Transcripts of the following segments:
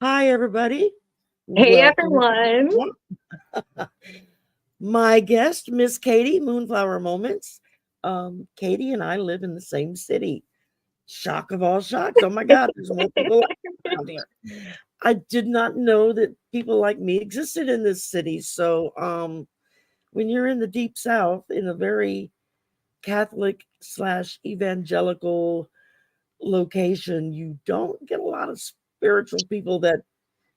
Hi, everybody. Hey Welcome everyone. to my guest, Miss Kaity, Moonflower Moments. Kaity and I live in the same city. Shock of all shocks. Oh my God, there's more people around here. I did not know that people like me existed in this city. So, when you're in the deep South, in a very Catholic slash evangelical location, you don't get a lot of spiritual people that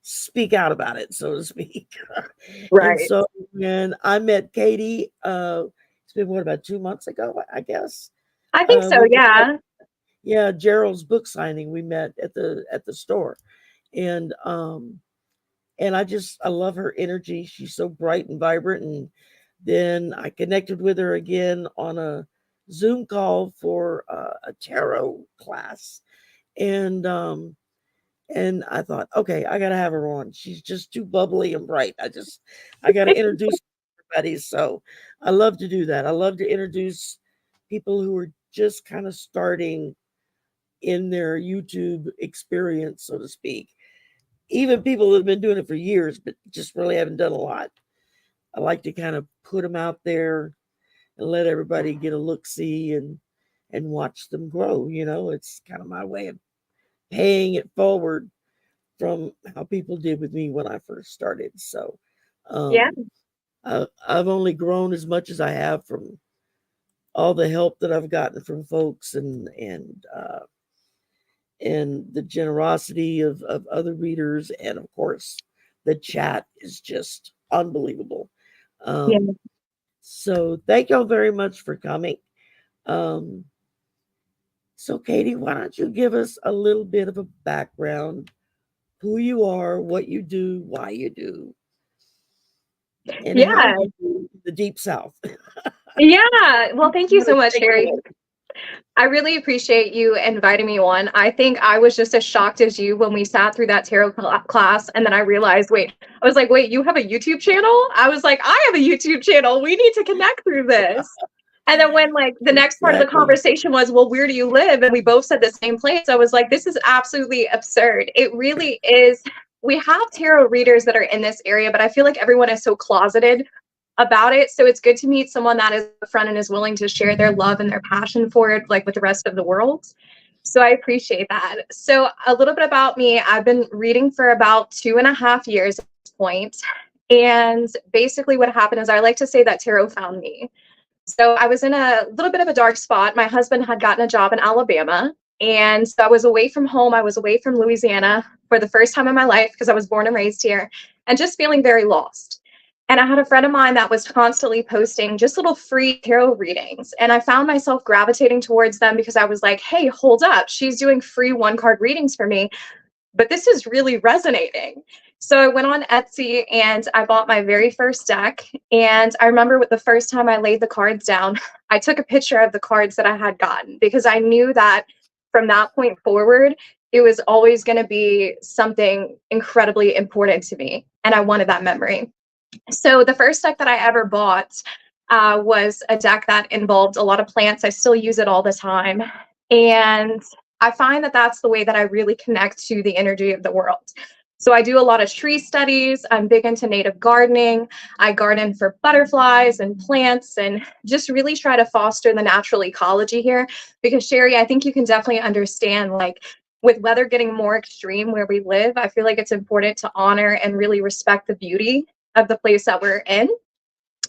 speak out about it, so to speak. And Right. so when I met Kaity, it's been what, about 2 months ago, I guess. I think so, We were at, yeah. yeah, Gerald's book signing. We met at the store, and I love her energy. She's so bright and vibrant. And then I connected with her again on a Zoom call for a tarot class, and I thought, okay, I gotta have her on. She's just too bubbly and bright. I gotta introduce everybody. So I love to do that. I love to introduce people who are just kind of starting in their YouTube experience, so to speak. Even people that have been doing it for years, but just really haven't done a lot. I like to kind of put them out there and let everybody get a look see and watch them grow. It's kind of my way of paying it forward from how people did with me when I first started. So Yeah. um, I've only grown as much as I have from all the help that I've gotten from folks and the generosity of other readers, and of course the chat is just unbelievable. Yeah. Um, so thank y'all very much for coming. Um, so Kaity, why don't you give us a little bit of a background, who you are, what you do, why you do, and how Yeah. you do the deep south. Yeah. Well, thank you Wanna so much, take it Harry. away. I really appreciate you inviting me on. I think I was just as shocked as you when we sat through that tarot class and then I realized, I was like, wait, you have a YouTube channel? I was like, I have a YouTube channel. We need to connect through this. And then when like the next part of the Exactly. conversation was, well, where do you live? And we both said the same place. I was like, this is absolutely absurd. It really is. We have tarot readers that are in this area, but I feel like everyone is so closeted about it. So it's good to meet someone that is upfront and is willing to share their love and their passion for it, like with the rest of the world. So I appreciate that. So a little bit about me. I've been reading for about 2.5 years at this point. And basically what happened is I like to say that tarot found me. So I was in a little bit of a dark spot. My husband had gotten a job in Alabama. And so I was away from home. I was away from Louisiana for the first time in my life because I was born and raised here and just feeling very lost. And I had a friend of mine that was constantly posting just little free tarot readings. And I found myself gravitating towards them because I was like, hey, hold up. She's doing free one card readings for me, but this is really resonating. So I went on Etsy and I bought my very first deck. And I remember with the first time I laid the cards down, I took a picture of the cards that I had gotten because I knew that from that point forward, it was always going to be something incredibly important to me. And I wanted that memory. So the first deck that I ever bought was a deck that involved a lot of plants. I still use it all the time. And I find that that's the way that I really connect to the energy of the world. So I do a lot of tree studies. I'm big into native gardening. I garden for butterflies and plants and just really try to foster the natural ecology here. Because Sherry, I think you can definitely understand like with weather getting more extreme where we live, I feel like it's important to honor and really respect the beauty of the place that we're in.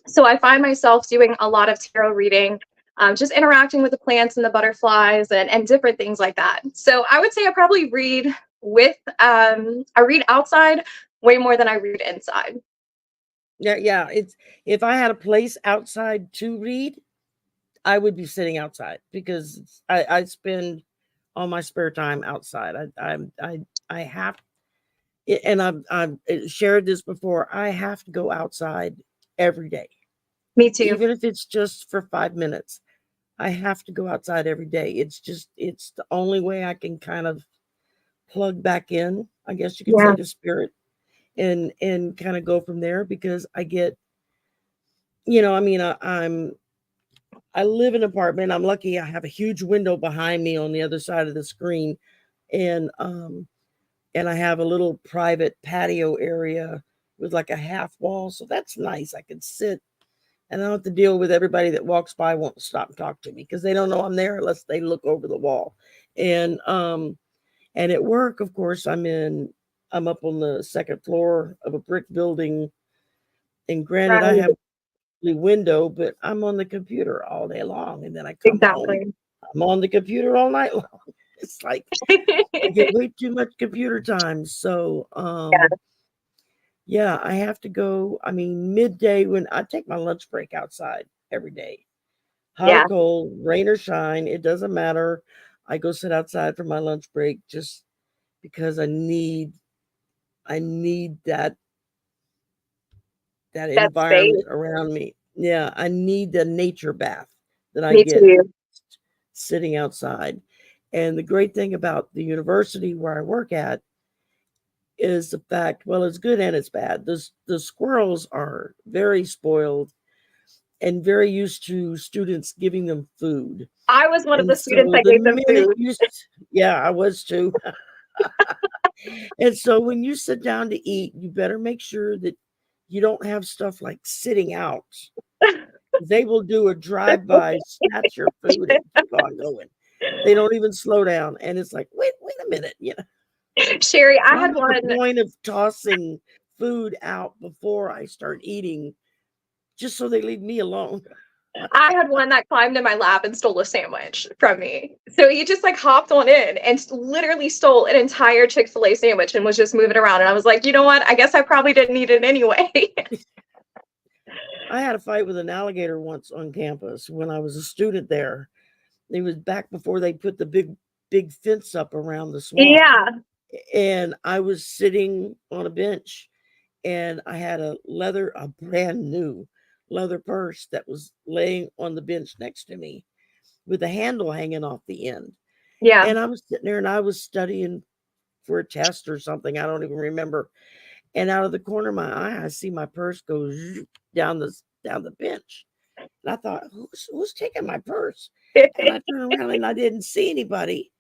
So I find myself doing a lot of tarot reading, just interacting with the plants and the butterflies and different things like that. So I would say I probably read I read outside way more than I read inside. Yeah, yeah. It's if I had a place outside to read, I would be sitting outside because I spend all my spare time outside. I have, and I've shared this before. I have to go outside every day, Me too. even if it's just for 5 minutes. I have to go outside every day. It's the only way I can kind of plug back in, I guess you could Yeah. say, to spirit and kind of go from there because I get, I mean, I live in an apartment. I'm lucky I have a huge window behind me on the other side of the screen. And and I have a little private patio area with like a half wall. So that's nice. I can sit and I don't have to deal with everybody that walks by won't stop and talk to me because they don't know I'm there unless they look over the wall. And at work, of course, I'm up on the second floor of a brick building. And granted, I Right. have a window, but I'm on the computer all day long. And then I come home, Exactly. I'm on the computer all night long. It's like I get way too much computer time. So Yeah. yeah, I have to go. I mean, midday when I take my lunch break outside every day, hot or Yeah. cold, rain or shine, it doesn't matter. I go sit outside for my lunch break just because I need that That's space. environment around me. Yeah, I need the nature bath that I Me get too. sitting outside. And the great thing about the university where I work at is the fact, well, it's good and it's bad. The squirrels are very spoiled and very used to students giving them food. I was one of And the students so that the gave them minute food. yeah, I was too. And so when you sit down to eat, you better make sure that you don't have stuff like sitting out. They will do a drive-by, snatch your food, and keep on going. They don't even slow down. And it's like, wait a minute, Sherry, I So I had make a one. point of tossing food out before I start eating, just so they leave me alone. I had one that climbed in my lap and stole a sandwich from me. So he just like hopped on in and literally stole an entire Chick-fil-A sandwich and was just moving around. And I was like, you know what? I guess I probably didn't need it anyway. I had a fight with an alligator once on campus when I was a student there. It was back before they put the big fence up around the swamp. Yeah. And I was sitting on a bench and I had a brand new leather purse that was laying on the bench next to me with a handle hanging off the end. Yeah. And I was sitting there and I was studying for a test or something. I don't even remember. And out of the corner of my eye, I see my purse go down the bench. And I thought, who's taking my purse? And I turned around and I didn't see anybody.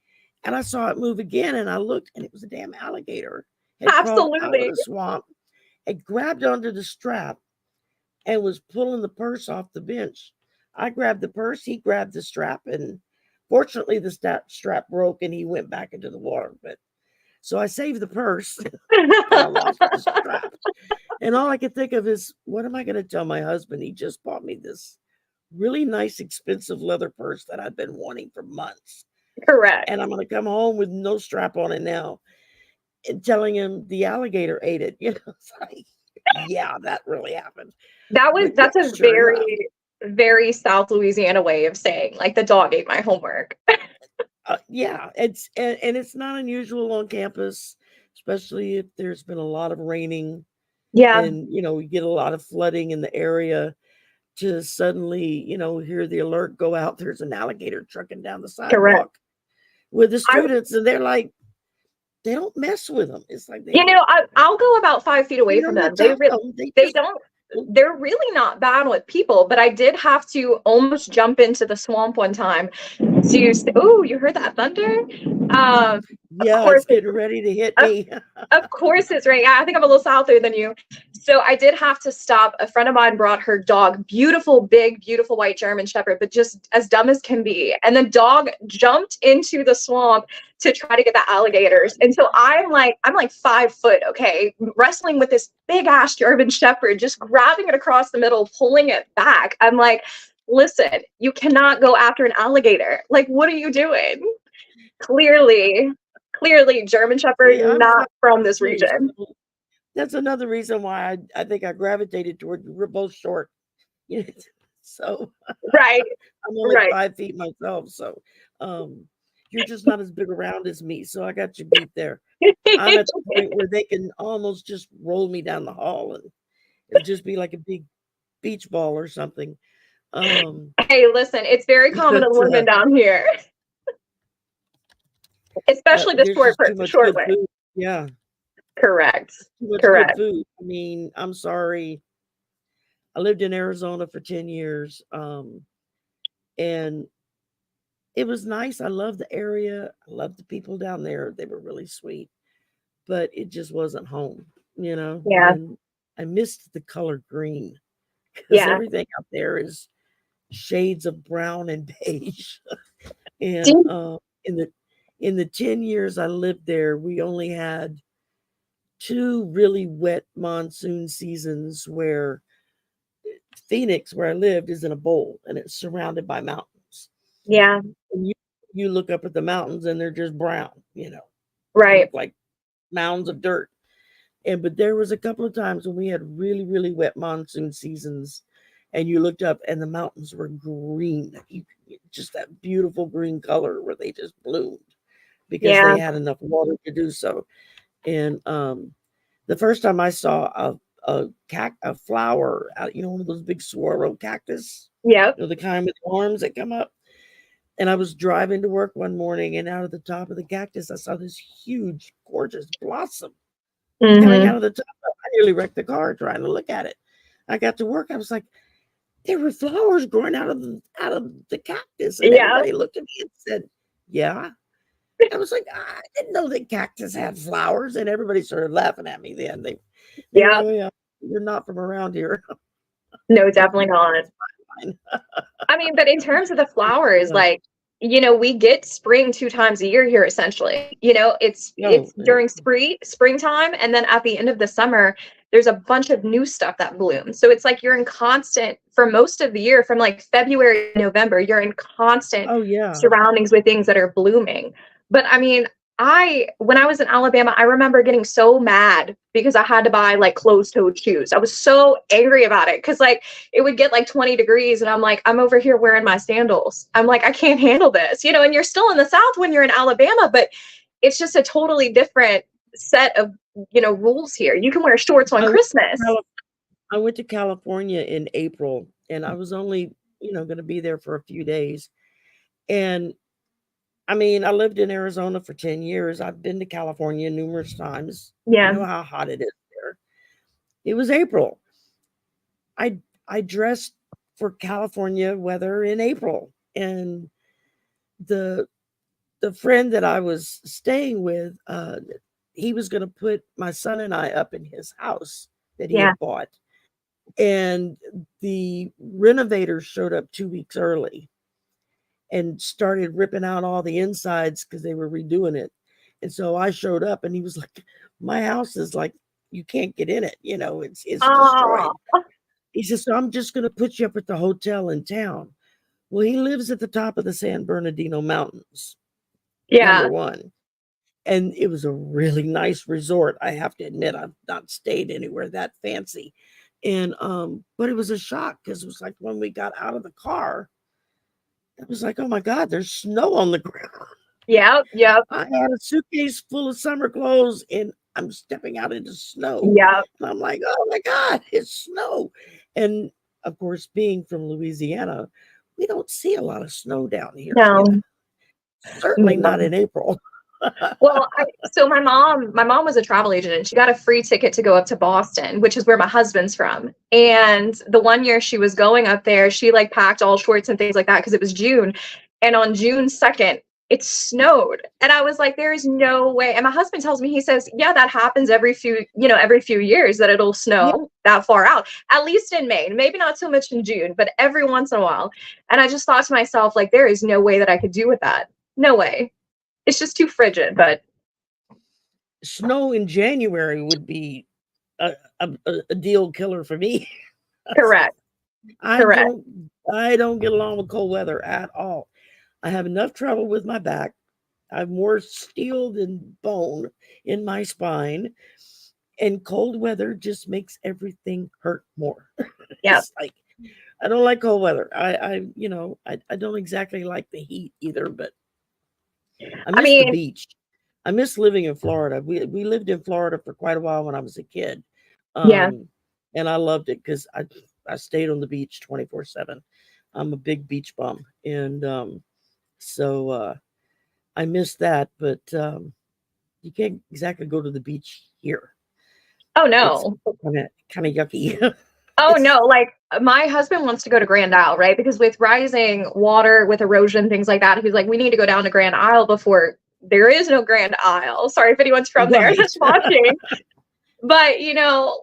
And I saw it move again and I looked and it was a damn alligator had crawled out of Absolutely. the swamp and grabbed onto the strap and was pulling the purse off the bench. I grabbed the purse, he grabbed the strap, and fortunately the strap broke and he went back into the water. But so I saved the purse, but I lost the strap. And all I could think of is, what am I going to tell my husband? He just bought me this really nice, expensive leather purse that I've been wanting for months. Correct. And I'm going to come home with no strap on it now and telling him the alligator ate it. It's like, yeah, that really happened. But yeah, That's a sure enough. very, very South Louisiana way of saying like the dog ate my homework. Yeah, and it's not unusual on campus, especially if there's been a lot of raining Yeah. and we get a lot of flooding in the area to suddenly hear the alert go out. There's an alligator trucking down the Correct. sidewalk with the I, students, and they're like, they don't mess with them. It's like they you don't know, I'll go about 5 feet away from them. attack them. They They just don't, they're really not bad with people, but I did have to almost jump into the swamp one time to, oh, you heard that thunder? Of yeah, course, it's getting ready to hit of me. Of course it's right. Yeah, I think I'm a little souther than you. So I did have to stop. A friend of mine brought her dog, beautiful, big, beautiful white German Shepherd, but just as dumb as can be. And the dog jumped into the swamp to try to get the alligators. And so I'm like 5 foot, okay, wrestling with this big ass German Shepherd, just grabbing it across the middle, pulling it back. I'm like, listen, you cannot go after an alligator. Like, what are you doing? Clearly, clearly German Shepherd, See, I'm not from 5 this too, region. so that's another reason why I think I gravitated toward we're both short. You know, so Right, I'm only right. 5 feet myself, so um, you're just not as big around as me, so I got you beat there. I'm at the point where they can almost just roll me down the hall, and it'll just be like a big beach ball or something. Um, Hey, listen, it's very common but in women down here, especially the there's short just too person, much short good way. food. Yeah, Correct. too much good Correct. food. I mean, I'm sorry. I lived in Arizona for 10 years, and it was nice. I loved the area. I loved the people down there. They were really sweet. but it just wasn't home, you know. Yeah. And I missed the color green because Yeah. everything out there is shades of brown and beige. Do And you- in the 10 years I lived there, we only had two really wet monsoon seasons where Phoenix, where I lived, is in a bowl and it's surrounded by mountains. yeah. And you look up at the mountains and they're just brown, you know. They Right. look like mounds of dirt. But there was a couple of times when we had really, really wet monsoon seasons, and you looked up and the mountains were green, just that beautiful green color where they just bloomed because Yeah. they had enough water to do so. And the first time I saw a flower, one of those big swirl cactus, Yep. the kind with arms that come up. And I was driving to work one morning, and out of the top of the cactus, I saw this huge, gorgeous blossom coming Hmm. out of the top. I nearly wrecked the car trying to look at it. I got to work. I was like, there were flowers growing out of the cactus, and Yeah. everybody looked at me and said, "Yeah." I was like, I didn't know that cactus had flowers, and everybody started laughing at me. Then they were Yeah. like, "Oh yeah, you're not from around here." No, definitely not. Fine. I mean, but in terms of the flowers, Yeah. like, we get spring 2 times a year here essentially. No. It's during springtime, and then at the end of the summer, there's a bunch of new stuff that blooms. So it's like you're in constant for most of the year, from like February to November, you're in constant Oh yeah. surroundings with things that are blooming. But I mean, when I was in Alabama, I remember getting so mad because I had to buy like closed-toed shoes. I was so angry about it because like it would get like 20 degrees and I'm like, I'm over here wearing my sandals. I'm like, I can't handle this, and you're still in the South when you're in Alabama, but it's just a totally different set of, rules here. You can wear shorts on I went to Christmas. I went to California in April, and I was only going to be there for a few days. And I mean, I lived in Arizona for 10 years. I've been to California numerous times. I Yeah. know how hot it is there. It was April. I dressed for California weather in April. And the friend that I was staying with, he was going to put my son and I up in his house that he Yeah. had bought. And the renovators showed up 2 weeks early and started ripping out all the insides because they were redoing it. And so I showed up, and he was like, "My house is like, you can't get in it. It's Oh, destroyed." He says, "So I'm just going to put you up at the hotel in town." Well, he lives at the top of the San Bernardino Mountains, number yeah. one. And it was a really nice resort. I have to admit, I've not stayed anywhere that fancy. And but it was a shock because it was like when we got out of the car, it was like, oh my God, there's snow on the ground. Yep. Yep. I had a suitcase full of summer clothes, and I'm stepping out into snow. Yep. And I'm like, oh my God, it's snow. And of course, being from Louisiana, we don't see a lot of snow down here, No. certainly not No. in April. Well, so my mom was a travel agent and she got a free ticket to go up to Boston, which is where my husband's from. And the one year she was going up there, she like packed all shorts and things like that because it was June. And on June 2nd, it snowed. And I was like, there is no way. And my husband tells me, he says, yeah, that happens every few years that it'll Yeah, snow that far out, at least in May. Maybe not so much in June, but every once in a while. And I just thought to myself, like, there is no way that I could do with that. No way. It's just too frigid, but snow in January would be a deal killer for me. correct. I Correct. don't I don't get along with cold weather at all. I have enough trouble with my back. I have more steel than bone in my spine, and cold weather just makes everything hurt more. Yeah. It's like I don't like cold weather. I don't exactly like the heat either, but I I miss the mean, beach. I miss living in Florida. We lived in Florida for quite a while when I was a kid. yeah. Um, and I loved it because I stayed on the beach 24/7. I'm a big beach bum. And so I miss that, but you can't exactly go to the beach here. Oh It's no. kind of yucky. Oh It's no. Like my husband wants to go to Grand Isle, right? Because with rising water, with erosion, things like that, he's like, we need to go down to Grand Isle before there is no Grand Isle. Sorry if anyone's from there Right. that's watching. But,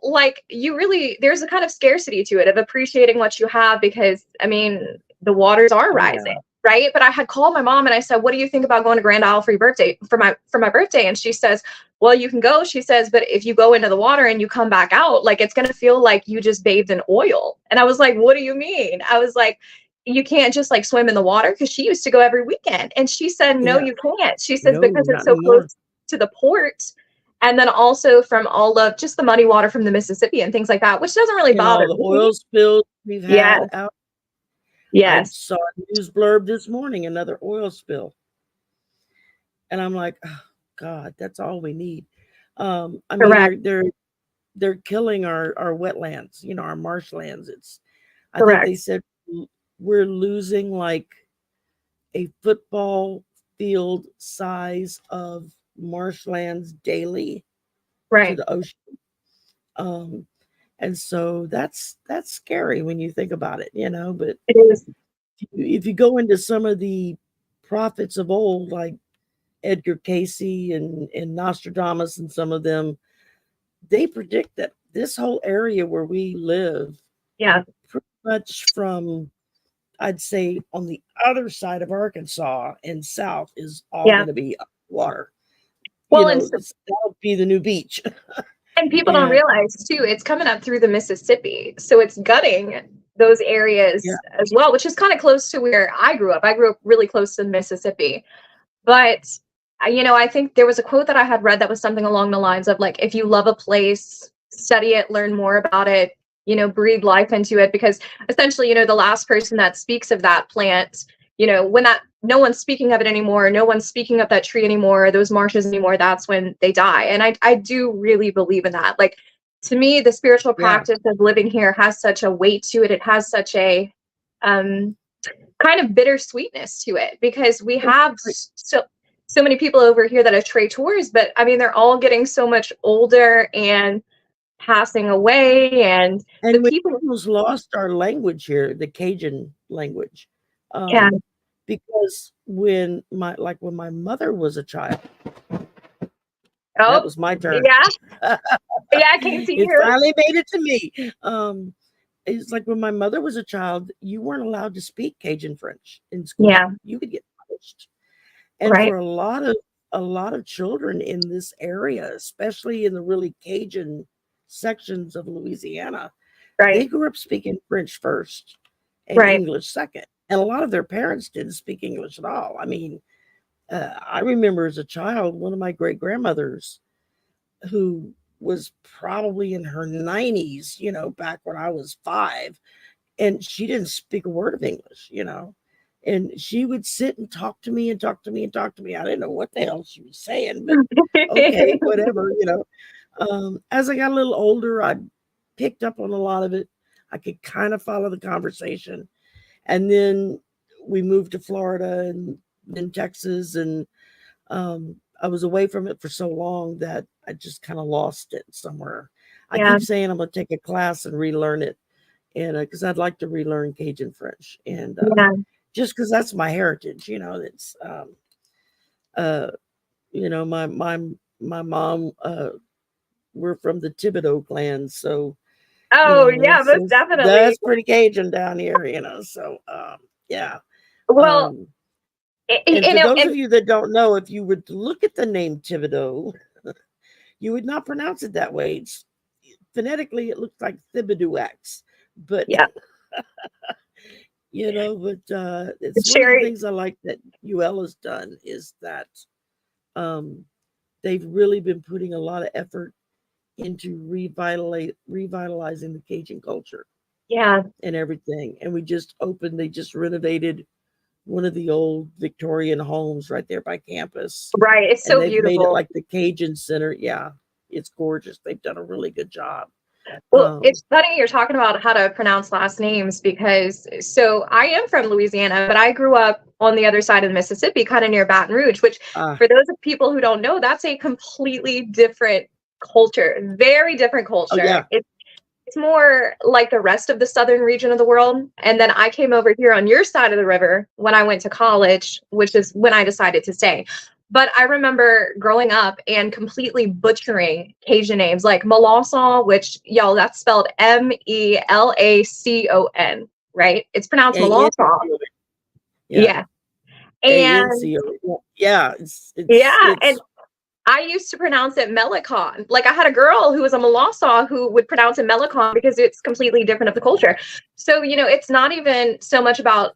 like, there's a kind of scarcity to it of appreciating what you have, because, I mean, the waters are Oh, yeah. rising, right? But I had called my mom and I said, what do you think about going to Grand Isle for your birthday, for my birthday? And she says, well, you can go. She says, but if you go into the water and you come back out, like, it's going to feel like you just bathed in oil. And I was like, what do you mean? I was like, you can't just like swim in the water, because she used to go every weekend. And she said, no, Yeah. you can't. She says, No, because it's not so anymore. close to the port. And then also from all of just the muddy water from the Mississippi and things like that, which doesn't really And all bother the me. oil spills we've Yes, had out. I yes, saw a news blurb this morning, another oil spill. And I'm like, oh, God, that's all we need. I mean, correct, they're killing our wetlands, our marshlands. I think they correct, said we're losing like a football field size of marshlands daily to right. the ocean. And so that's scary when you think about it, but It is, if you go into some of the prophets of old, like Edgar Casey and Nostradamus and some of them, they predict that this whole area where we live, yeah, pretty much from, I'd say, on the other side of Arkansas and south, is all yeah. going to be water. Well, and That'll be the new beach. people don't And realize too, it's coming up through the Mississippi, so it's gutting those areas yeah, as well, which is kind of close to where I grew up. I grew up really close to the Mississippi. But I think there was a quote that I had read that was something along the lines of, like, if you love a place, study it, learn more about it, breathe life into it. Because essentially, the last person that speaks of that plant, when that no one's speaking of it anymore, no one's speaking of that tree anymore, those marshes anymore, that's when they die. And I do really believe in that. Like, to me, the spiritual yeah, practice of living here has such a weight to it. It has such a um kind of bittersweetness to it, because we have so many people over here that are traitors, but I mean, they're all getting so much older and passing away, and the and we people. almost lost our language here, the Cajun language, Yeah. because when my mother was a child, that Oh, was my turn. yeah, yeah, I can see It you. finally made it to me. It's like when my mother was a child, you weren't allowed to speak Cajun French in school. Yeah, You could get punished. And right, for a lot of children in this area, especially in the really Cajun sections of Louisiana, they right, grew up speaking French first and right. English second. And a lot of their parents didn't speak English at all. I mean, I remember as a child, one of my great grandmothers, who was probably in her 90s, back when I was 5, and she didn't speak a word of English. And she would sit and talk to me and talk to me and talk to me. I didn't know what the hell she was saying, but okay, whatever. As I got a little older, I picked up on a lot of it. I could kind of follow the conversation. And then we moved to Florida and then Texas, and I was away from it for so long that I just kind of lost it somewhere. I Yeah, keep saying I'm going to take a class and relearn it, and because I'd like to relearn Cajun French, and yeah. just because that's my heritage. It's uh, my mom. We're from the Thibodeau clan, so Oh, yeah, most that's definitely. pretty Cajun down here. So yeah. Well, Um, and for those and of you that don't know, if you would look at the name Thibodeau, you would not pronounce it that way. Phonetically, it looks like Thibodeaux, but yeah, it's one of the Sherry. things I like that UL has done is that um, they've really been putting a lot of effort into revitalizing the Cajun culture Yeah, and everything. And they just renovated one of the old Victorian homes right there by campus, right. It's and so they've made it beautiful. like the Cajun Center. Yeah, it's gorgeous. They've done a really good job. Well, Um, it's funny you're talking about how to pronounce last names, because so I am from Louisiana, but I grew up on the other side of the Mississippi, kind of near Baton Rouge, which, uh, for those of people who don't know, that's a completely different culture, very different oh culture. yeah, It's more like the rest of the southern region of the world. And then I came over here on your side of the river when I went to college, which is when I decided to stay. But I remember growing up and completely butchering Cajun names like Melacon, which y'all, that's spelled Melacon, right? It's pronounced Melacon. A-N-C-O. Yeah. Yeah. And A-N-C-O. Yeah. yeah, and It's I used to pronounce it Melicon. Like I had a girl who was a Melasa who would pronounce it Melicon because it's completely different of the culture. So, you know, it's not even so much about,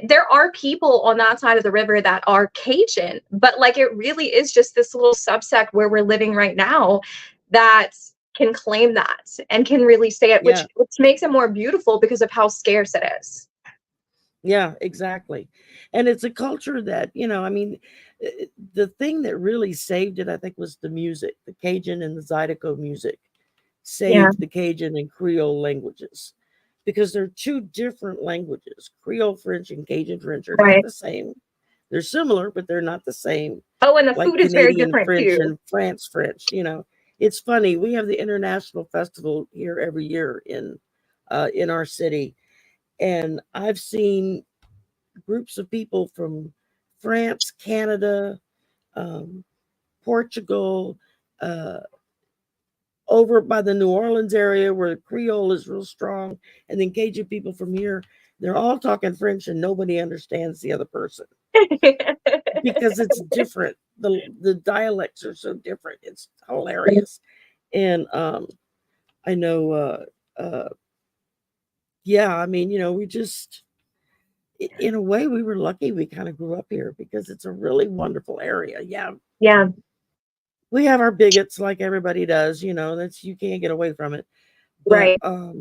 there are people on that side of the river that are Cajun, but like it really is just this little subsect where we're living right now that can claim that and can really say it, yeah. which makes it more beautiful because of how scarce it is. Yeah, exactly. And it's a culture that, I mean, the thing that really saved it, I think, was the music. The Cajun and the Zydeco music Yeah, saved the Cajun and Creole languages because they're two different languages. Creole French and Cajun French are not right. the same. They're similar, but they're not the same. Oh, and the Like food is very Canadian different French too. and France French. It's funny. We have the international festival here every year in our city, and I've seen groups of people from France, Canada, um, Portugal, uh, over by the New Orleans area where the Creole is real strong, and then Cajun people from here. They're all talking French, and nobody understands the other person because it's different. The dialects are so different. It's hilarious, and I know. Uh, yeah, I mean, we just in a way, we were lucky we kind of grew up here because it's a really wonderful area. Yeah, Yeah, we have our bigots like everybody does, that's you can't get away from it. But right.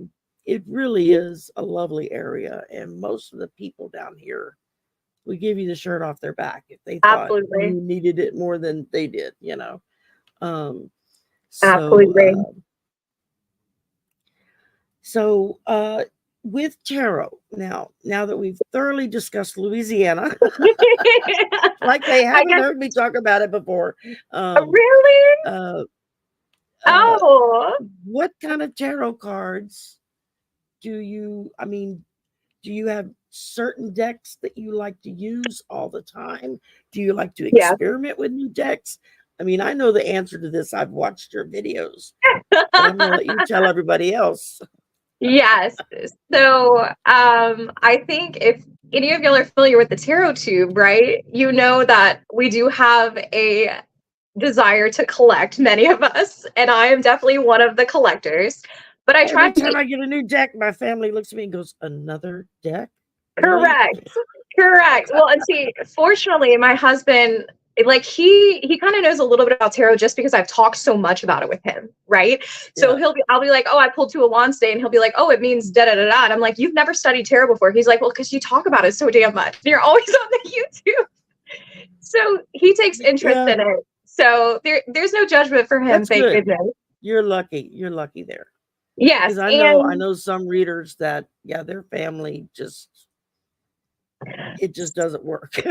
it really is a lovely area, and most of the people down here would give you the shirt off their back if they thought Absolutely. you needed it more than they did. Um, so Absolutely. so with tarot now that we've thoroughly discussed Louisiana, like they I haven't guess, heard me talk about it before. Um, really? uh, uh, Oh, what kind of tarot cards I mean, do you have certain decks that you like to use all the time? Do you like to yeah. experiment with new decks? I mean, I know the answer to this. I've watched your videos, but I'm going to let you tell everybody else. Yes. So, I think if any of y'all are familiar with the tarot tube, right? You know that we do have a desire to collect, many of us, and I am definitely one of the collectors. But I try Every to time be I get a new deck, my family looks at me and goes, "Another deck? Really?" correct. Correct. Well, and see, fortunately, my husband, like he kind of knows a little bit about tarot just because I've talked so much about it with him, right? So Yeah. I'll be like, oh, I pulled two of wands today, and he'll be like, oh, it means da da da da. And I'm like, you've never studied tarot before. He's like, well, because you talk about it so damn much. And you're always on the YouTube. So he takes interest Yeah. in it. So there's no judgment for him, That's thank good. goodness. You're lucky. You're lucky there. Because Yes, I and know some readers that, yeah, their family it just doesn't work.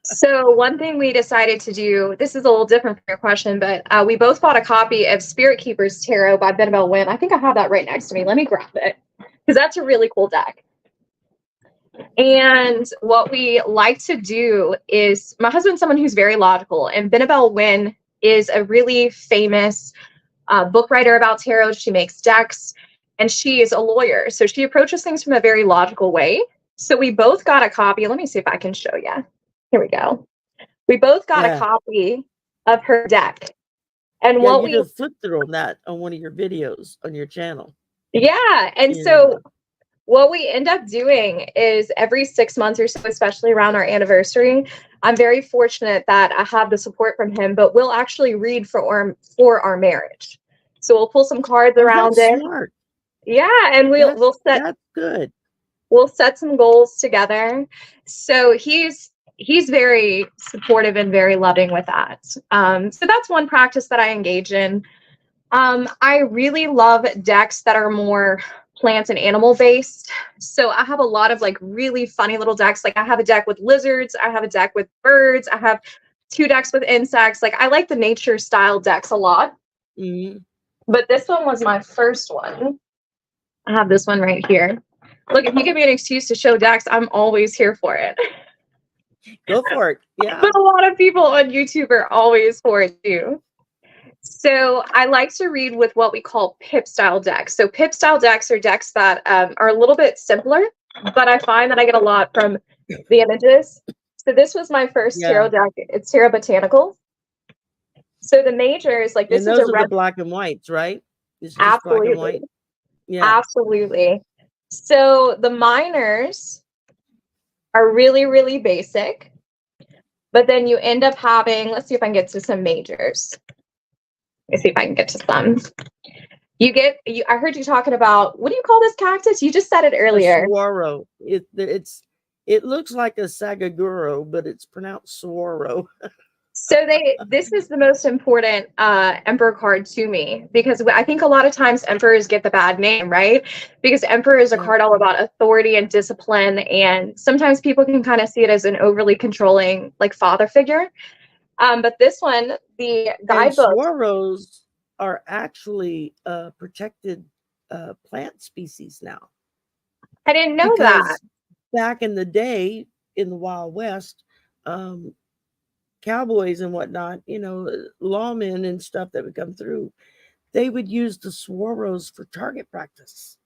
so one thing we decided to do, this is a little different from your question, but we both bought a copy of Spirit Keeper's Tarot by Benabel Wynn. I think I have that right next to me. Let me grab it because that's a really cool deck. And what we like to do is, my husband's someone who's very logical, and Benabel Wynn is a really famous book writer about tarot. She makes decks, and she is a lawyer. So she approaches things from a very logical way. So we both got a copy. Let me see if I can show you. Here we go. We both got a Yeah. copy of her deck. And Yeah, what you we, did a flip through on that on one of your videos on your channel. yeah. And And so what we end up doing is every 6 months or so, especially around our anniversary, I'm very fortunate that I have the support from him, but we'll actually read for our marriage. So we'll pull some cards oh, around that's it. smart. Yeah, and That's good. we'll set some goals together. So he's very supportive and very loving with that. So that's one practice that I engage in. I really love decks that are more plant and animal based. So I have a lot of like really funny little decks. Like I have a deck with lizards, I have a deck with birds, I have two decks with insects. Like I like the nature style decks a lot. Mhm. But this one was my first one. I have this one right here. Look, if you give me an excuse to show decks, I'm always here for it. Go for it. Yeah. But a lot of people on YouTube are always for it too. So I like to read with what we call pip style decks. So pip style decks are decks that are a little bit simpler, but I find that I get a lot from the images. So this was my first Yeah. tarot deck. It's Tarot Botanical. So the majors, like this And is a those are the red. black and whites, right? It's just black and white. Absolutely. Yeah. Absolutely. So the minors are really, really basic, but then you end up having, let's see if I can get to some majors. Let's see if I can get to some. I heard you talking about, what do you call this cactus? You just said it A earlier. saguaro. It looks like a sagaguro, but it's pronounced saguaro. So this is the most important emperor card to me, because I think a lot of times emperors get the bad name, right? Because emperor is a Yeah. card all about authority and discipline, and sometimes people can kind of see it as an overly controlling, like, father figure. But this one, the And guidebook. saguaros are actually protected plant species now. I didn't know that. Because back in the day, in the Wild West, cowboys and whatnot, lawmen and stuff that would come through, they would use the saguaros for target practice,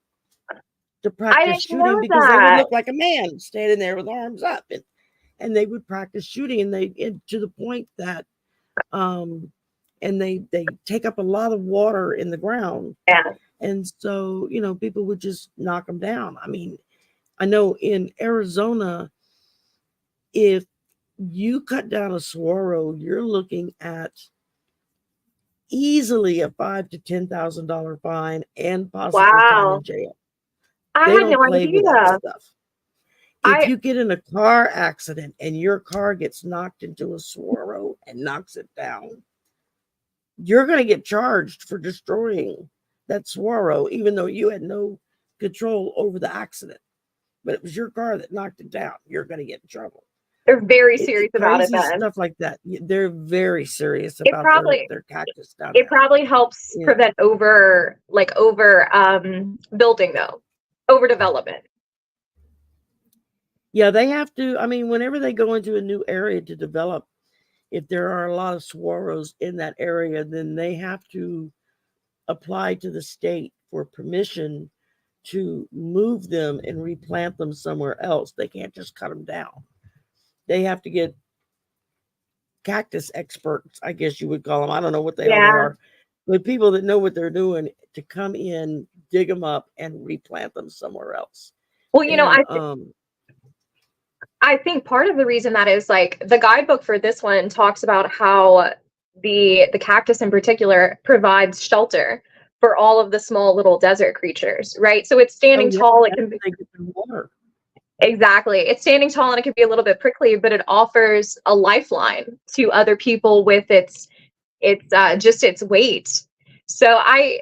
to I practice didn't shooting, know because they would that. look like a man standing there with arms up, and they would practice shooting, and to the point that and they take up a lot of water in the ground, Yeah. and so people would just knock them down. I mean, I know in Arizona, if you cut down a saguaro, you're looking at easily a $5,000 to $10,000 fine and possibly time in Wow. jail. I They had no don't play with that idea. stuff. If I you get in a car accident and your car gets knocked into a saguaro and knocks it down, you're going to get charged for destroying that saguaro, even though you had no control over the accident. But it was your car that knocked it down. You're going to get in trouble. They're very serious about it Crazy then. stuff like that. They're very serious It about probably their cactus down it there. probably helps Yeah. prevent over building, though. Overdevelopment. Yeah, they have to. I mean, whenever they go into a new area to develop, if there are a lot of saguaros in that area, then they have to apply to the state for permission to move them and replant them somewhere else. They can't just cut them down. They have to get cactus experts, I guess you would call them. I don't know what the hell they are, but people that know what they're doing to come in, dig them up, and replant them somewhere else. Well, I think part of the reason that is, like, the guidebook for this one talks about how the cactus in particular provides shelter for all of the small little desert creatures, right? So it's standing tall. It can be, they get the water. exactly. It's standing tall and it can be a little bit prickly, but it offers a lifeline to other people with its just its weight. So I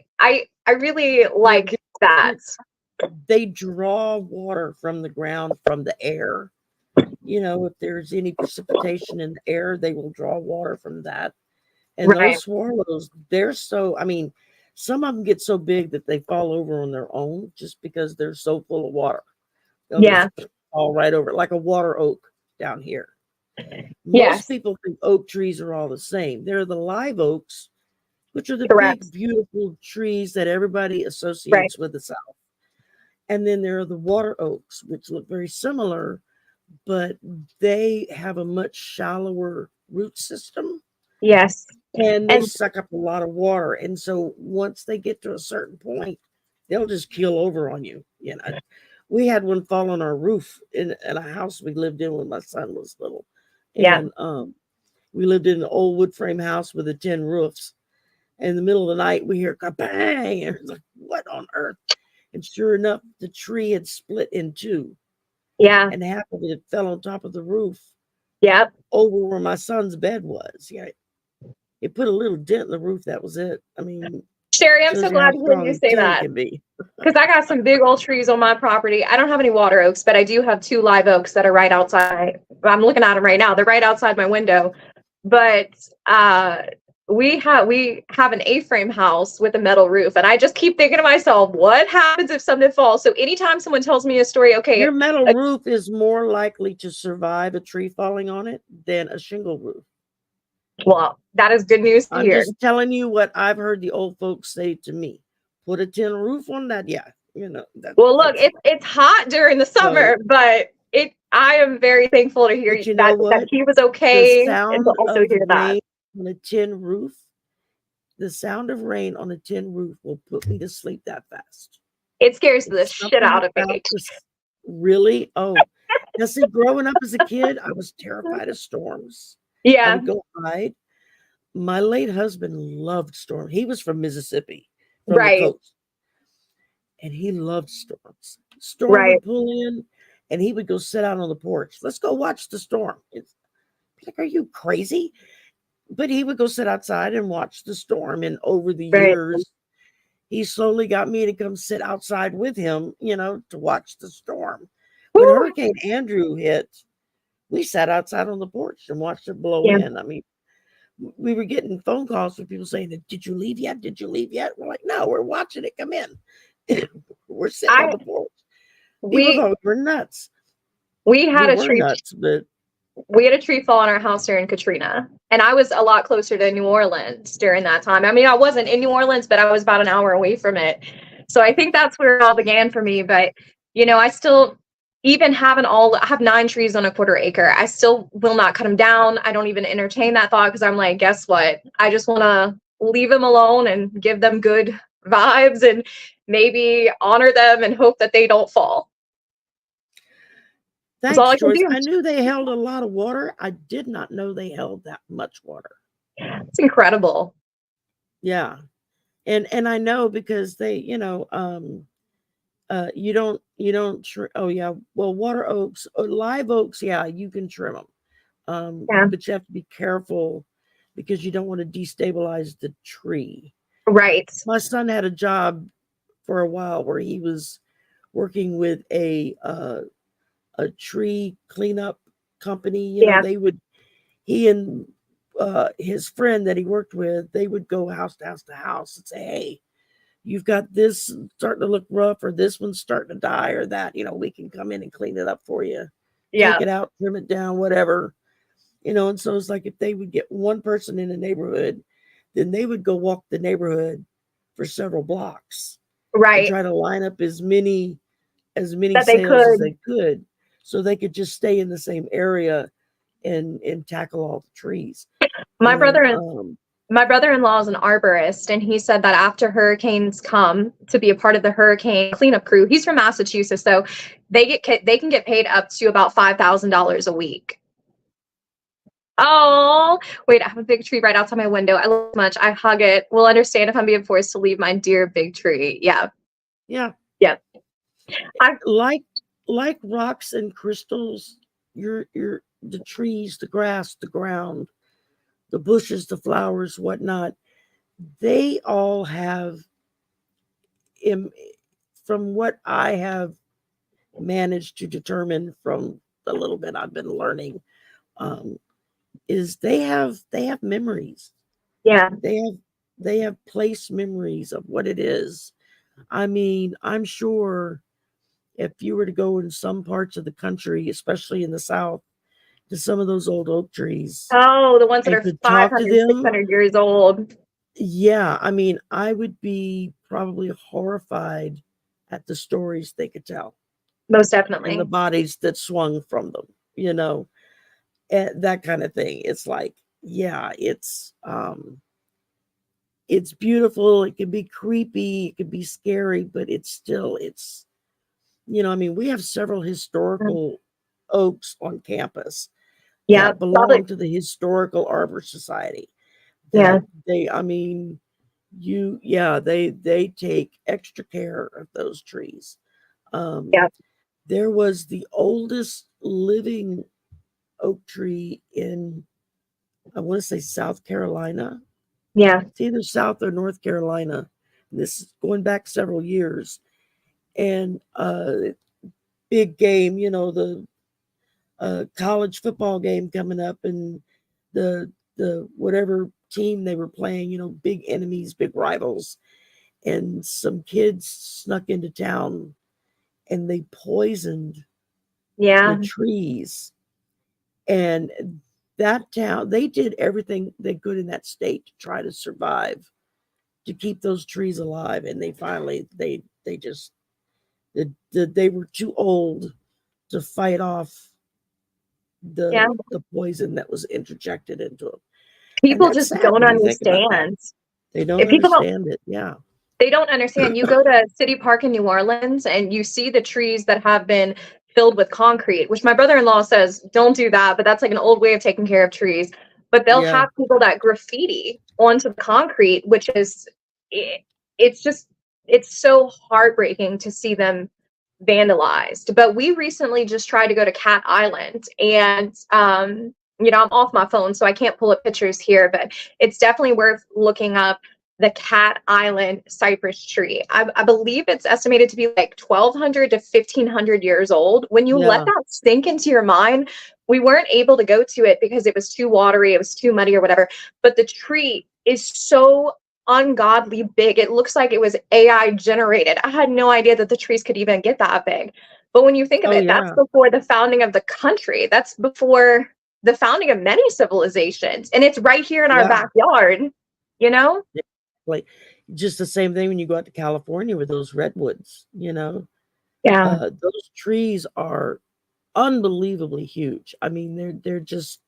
really like that. They draw water from the ground, from the air. If there's any precipitation in the air, they will draw water from that. And Right. those swallows, they're so, I mean, some of them get so big that they fall over on their own just because they're so full of water. They'll just fall right over, like a water oak down here. Most people think oak trees are all the same. They're the live oaks, which are the big, beautiful trees that everybody associates with the South. And then there are the water oaks, which look very similar, but they have a much shallower root system. Yes. And they suck up a lot of water. And so once they get to a certain point, they'll just keel over on you. We had one fall on our roof in a house we lived in when my son was little. And we lived in an old wood frame house with a tin roofs. In the middle of the night, we hear kabang. And it's like, what on earth? And sure enough, the tree had split in two. Yeah. And half of it fell on top of the roof. Yep. Over where my son's bed was. Yeah. It put a little dent in the roof. That was it. I mean, Sherry, I'm so glad to hear you say that. Because I got some big old trees on my property. I don't have any water oaks, but I do have 2 live oaks that are right outside. I'm looking at them right now. They're right outside my window. But we have an A-frame house with a metal roof, and I just keep thinking to myself, what happens if something falls? So anytime someone tells me a story, okay, Your metal roof is more likely to survive a tree falling on it than a shingle roof. well, that is good news to I'm hear. just telling you what I've heard the old folks say to me. Put a tin roof on that, yeah. You know. Well, look, it's hot during the summer, but I am very thankful to hear But you that know what? he was The okay, and to sound also of hear that. rain on a tin roof, the sound of rain on a tin roof will put me to sleep that fast. It scares the It's shit out of me. Really? Oh, now see, growing up as a kid, I was terrified of storms. I Yeah, would go hide. My late husband loved storms. He was from Mississippi, from the right, coast, and he loved storms. Storm right. would pull in, and he would go sit out on the porch. Let's go watch the storm. It's like, are you crazy? But he would go sit outside and watch the storm. And over the Right. years, he slowly got me to come sit outside with him, to watch the storm. When Woo! Hurricane Andrew hit, we sat outside on the porch and watched it blow Yeah. in. I mean, we were getting phone calls from people saying, "Did you leave yet? Did you leave yet?" We're like, "No, we're watching it come in." We're sitting on the porch. People We thought we were nuts. we We had a were tree nuts, but we had a tree fall on our house during Katrina, and I was a lot closer to New Orleans during that time. I mean, I wasn't in New Orleans, but I was about an hour away from it. So I think that's where it all began for me. But I still, even I have 9 trees on a quarter acre. I still will not cut them down. I don't even entertain that thought because I'm like, guess what? I just want to leave them alone and give them good vibes and maybe honor them and hope that they don't fall. That's all thanks, I can Joyce. do. I knew they held a lot of water. I did not know they held that much water. It's incredible. Yeah. And I know because they, oh yeah, well, water oaks, live oaks, yeah, you can trim them. Yeah. But you have to be careful because you don't want to destabilize the tree. Right. My son had a job for a while where he was working with a tree cleanup company. Yeah. He and his friend that he worked with, they would go house to house to house and say, "Hey, you've got this starting to look rough, or this one's starting to die, or that, we can come in and clean it up for you, Yeah. take it out, trim it down, whatever." And so it's like if they would get one person in a neighborhood, then they would go walk the neighborhood for several blocks and Right. try to line up as many That they sales as could. they could so they could just stay in the same area and tackle all the trees. My You know, brother um, my brother-in-law is an arborist, and he said that after hurricanes come to be a part of the hurricane cleanup crew, he's from Massachusetts, so they can get paid up to about $5,000 a week. Oh, wait, I have a big tree right outside my window. I love it much. I hug it. Will understand if I'm being forced to leave my dear big tree. Yeah. yeah, Yeah. I like rocks and crystals, your the trees, the grass, the ground, the bushes, the flowers, whatnot, they all have, im- from what I have managed to determine from the little bit I've been learning, um, is they have memories. yeah. They have place memories of what it is. I mean, I'm sure if you were to go in some parts of the country, especially in the South, to some of those old oak trees Oh, the ones that and are could talk to 500, them, 600 years old. yeah, I mean, I would be probably horrified at the stories they could tell Most and the definitely. bodies that swung from them, and that kind of thing. It's like, yeah, it's beautiful. It can be creepy, it can be scary, but I mean, we have several historical oaks on campus Yeah. that Probably. belong to the Historical Arbor Society. Yeah. That I mean, they take extra care of those trees. Um, Yeah. there was the oldest living oak tree in, I want to say, South Carolina. Yeah. It's either South or North Carolina. This is going back several years. And big game, the college football game coming up, and the whatever team, they were playing, you know, big enemies, big rivals, and some kids snuck into town and they poisoned Yeah. the trees. And that town, they did everything they could in that state to try to survive, to keep those trees alive. And they finally, they just, they were too old to fight off Yeah. the poison that was interjected into them. And People that's just sad don't when you think about that. understand. They don't If people don't, understand it. Yeah. they don't understand. You go to City Park in New Orleans and you see the trees that have been filled with concrete, which my brother-in-law says, don't do that, but that's like an old way of taking care of trees. But they'll Yeah. have people that graffiti onto the concrete, which is, it's just, it's so heartbreaking to see them vandalized. But we recently just tried to go to Cat Island, and you know, I'm off my phone, so I can't pull up pictures here, but it's definitely worth looking up the Cat Island cypress tree. I believe it's estimated to be like 1,200 to 1,500 years old. When you let Yeah. that sink into your mind, we weren't able to go to it because it was too watery, it was too muddy or whatever. But the tree is so ungodly big. It looks like it was AI generated. I had no idea that the trees could even get that big. But when you think of Oh, it, that's yeah. before the founding of the country. That's before the founding of many civilizations. And it's right here in our Yeah. backyard, you know? Like just the same thing when you go out to California with those redwoods, you know, Yeah. those trees are unbelievably huge. I mean, they're just,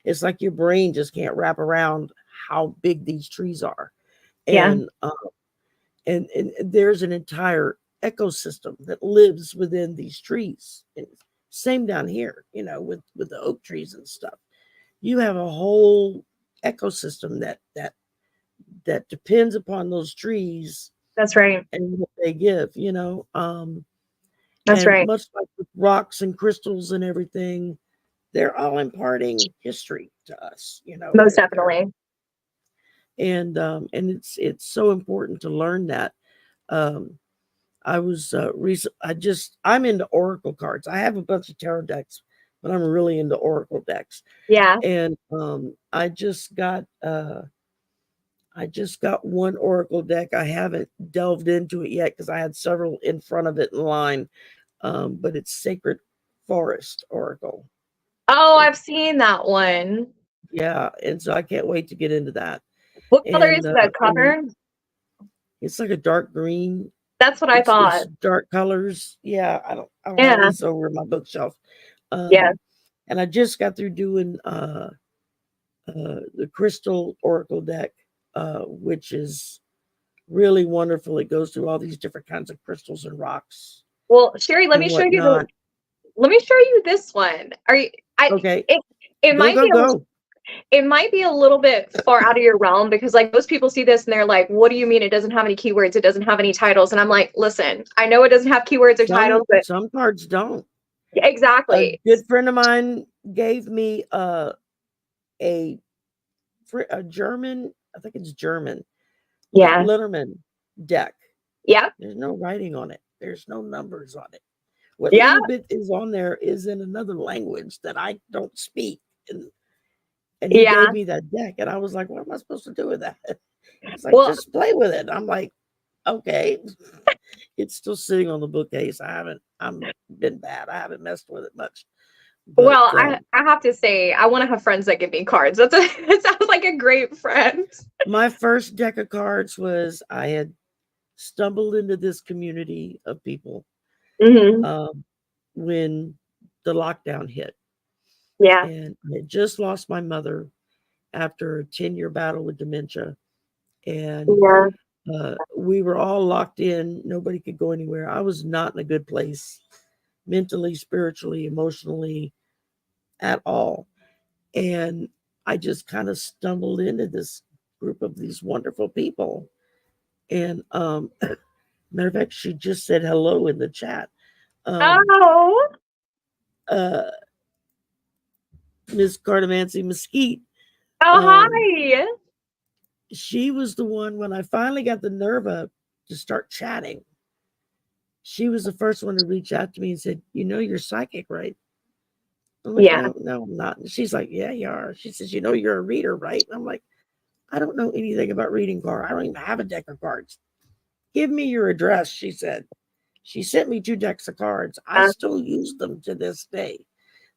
it's like your brain just can't wrap around how big these trees are. Yeah. And and there's an entire ecosystem that lives within these trees. And same down here, you know, with the oak trees and stuff. You have a whole ecosystem that depends upon those trees That's right. and what they give, you know. That's And right. much like with rocks and crystals and everything, they're all imparting history to us, you know. Most They're definitely. and it's so important to learn that. Um, I was I'm into oracle cards. I have a bunch of tarot decks, but I'm really into oracle decks. Yeah. And I just got one oracle deck. I haven't delved into it yet because I had several in front of it in line. But it's Sacred Forest Oracle. Oh, It, I've seen that one. yeah, and so I can't wait to get into that. What color is And the cover? it's like a dark green. That's what I It's thought. dark colors. Yeah, I don't have Yeah. this over my bookshelf. Yeah. And I just got through doing the Crystal Oracle deck, which is really wonderful. It goes through all these different kinds of crystals and rocks Well, Sherry, and whatnot. let me show you this one. Are you Okay, it go might go be go. it might be a little bit far out of your realm because like most people see this and they're like, what do you mean it doesn't have any keywords? It doesn't have any titles. And I'm like, listen, I know it doesn't have keywords or titles, but Some cards don't. A exactly. good friend of mine gave me a German, I think it's German, Yeah. Letterman deck. Yeah. There's no writing on it. There's no numbers on it. What Yeah. little bit is on there is in another language that I don't speak. And he Yeah. gave me that deck, and I was like, "What am I supposed to do with that?" He's like, Well, "Just play with it." I'm like, "Okay." It's still sitting on the bookcase. I'm been bad. I haven't messed with it much. But well, I have to say, I want to have friends that give me cards. It sounds like a great friend. my first deck of cards was I had stumbled into this community of people Hmm. when the lockdown hit. Yeah. And I had just lost my mother after a 10-year battle with dementia. And Yeah. we were all locked in. Nobody could go anywhere. I was not in a good place mentally, spiritually, emotionally, at all. And I just kind of stumbled into this group of these wonderful people. And matter of fact, she just said hello in the chat. Um, Oh. uh, Miss Cardamancy Mesquite. Oh, Um, hi. she was the one when I finally got the nerve up to start chatting. She was the first one to reach out to me and said, "You know, you're psychic, right?" I'm like, Yeah. "No, no, I'm not." And she's like, "Yeah, you are." She says, "You know, you're a reader, right?" And I'm like, I don't know anything about reading cards. I don't even have a deck of cards. Give me your address, she said. She sent me 2 decks of cards. I still use them to this day.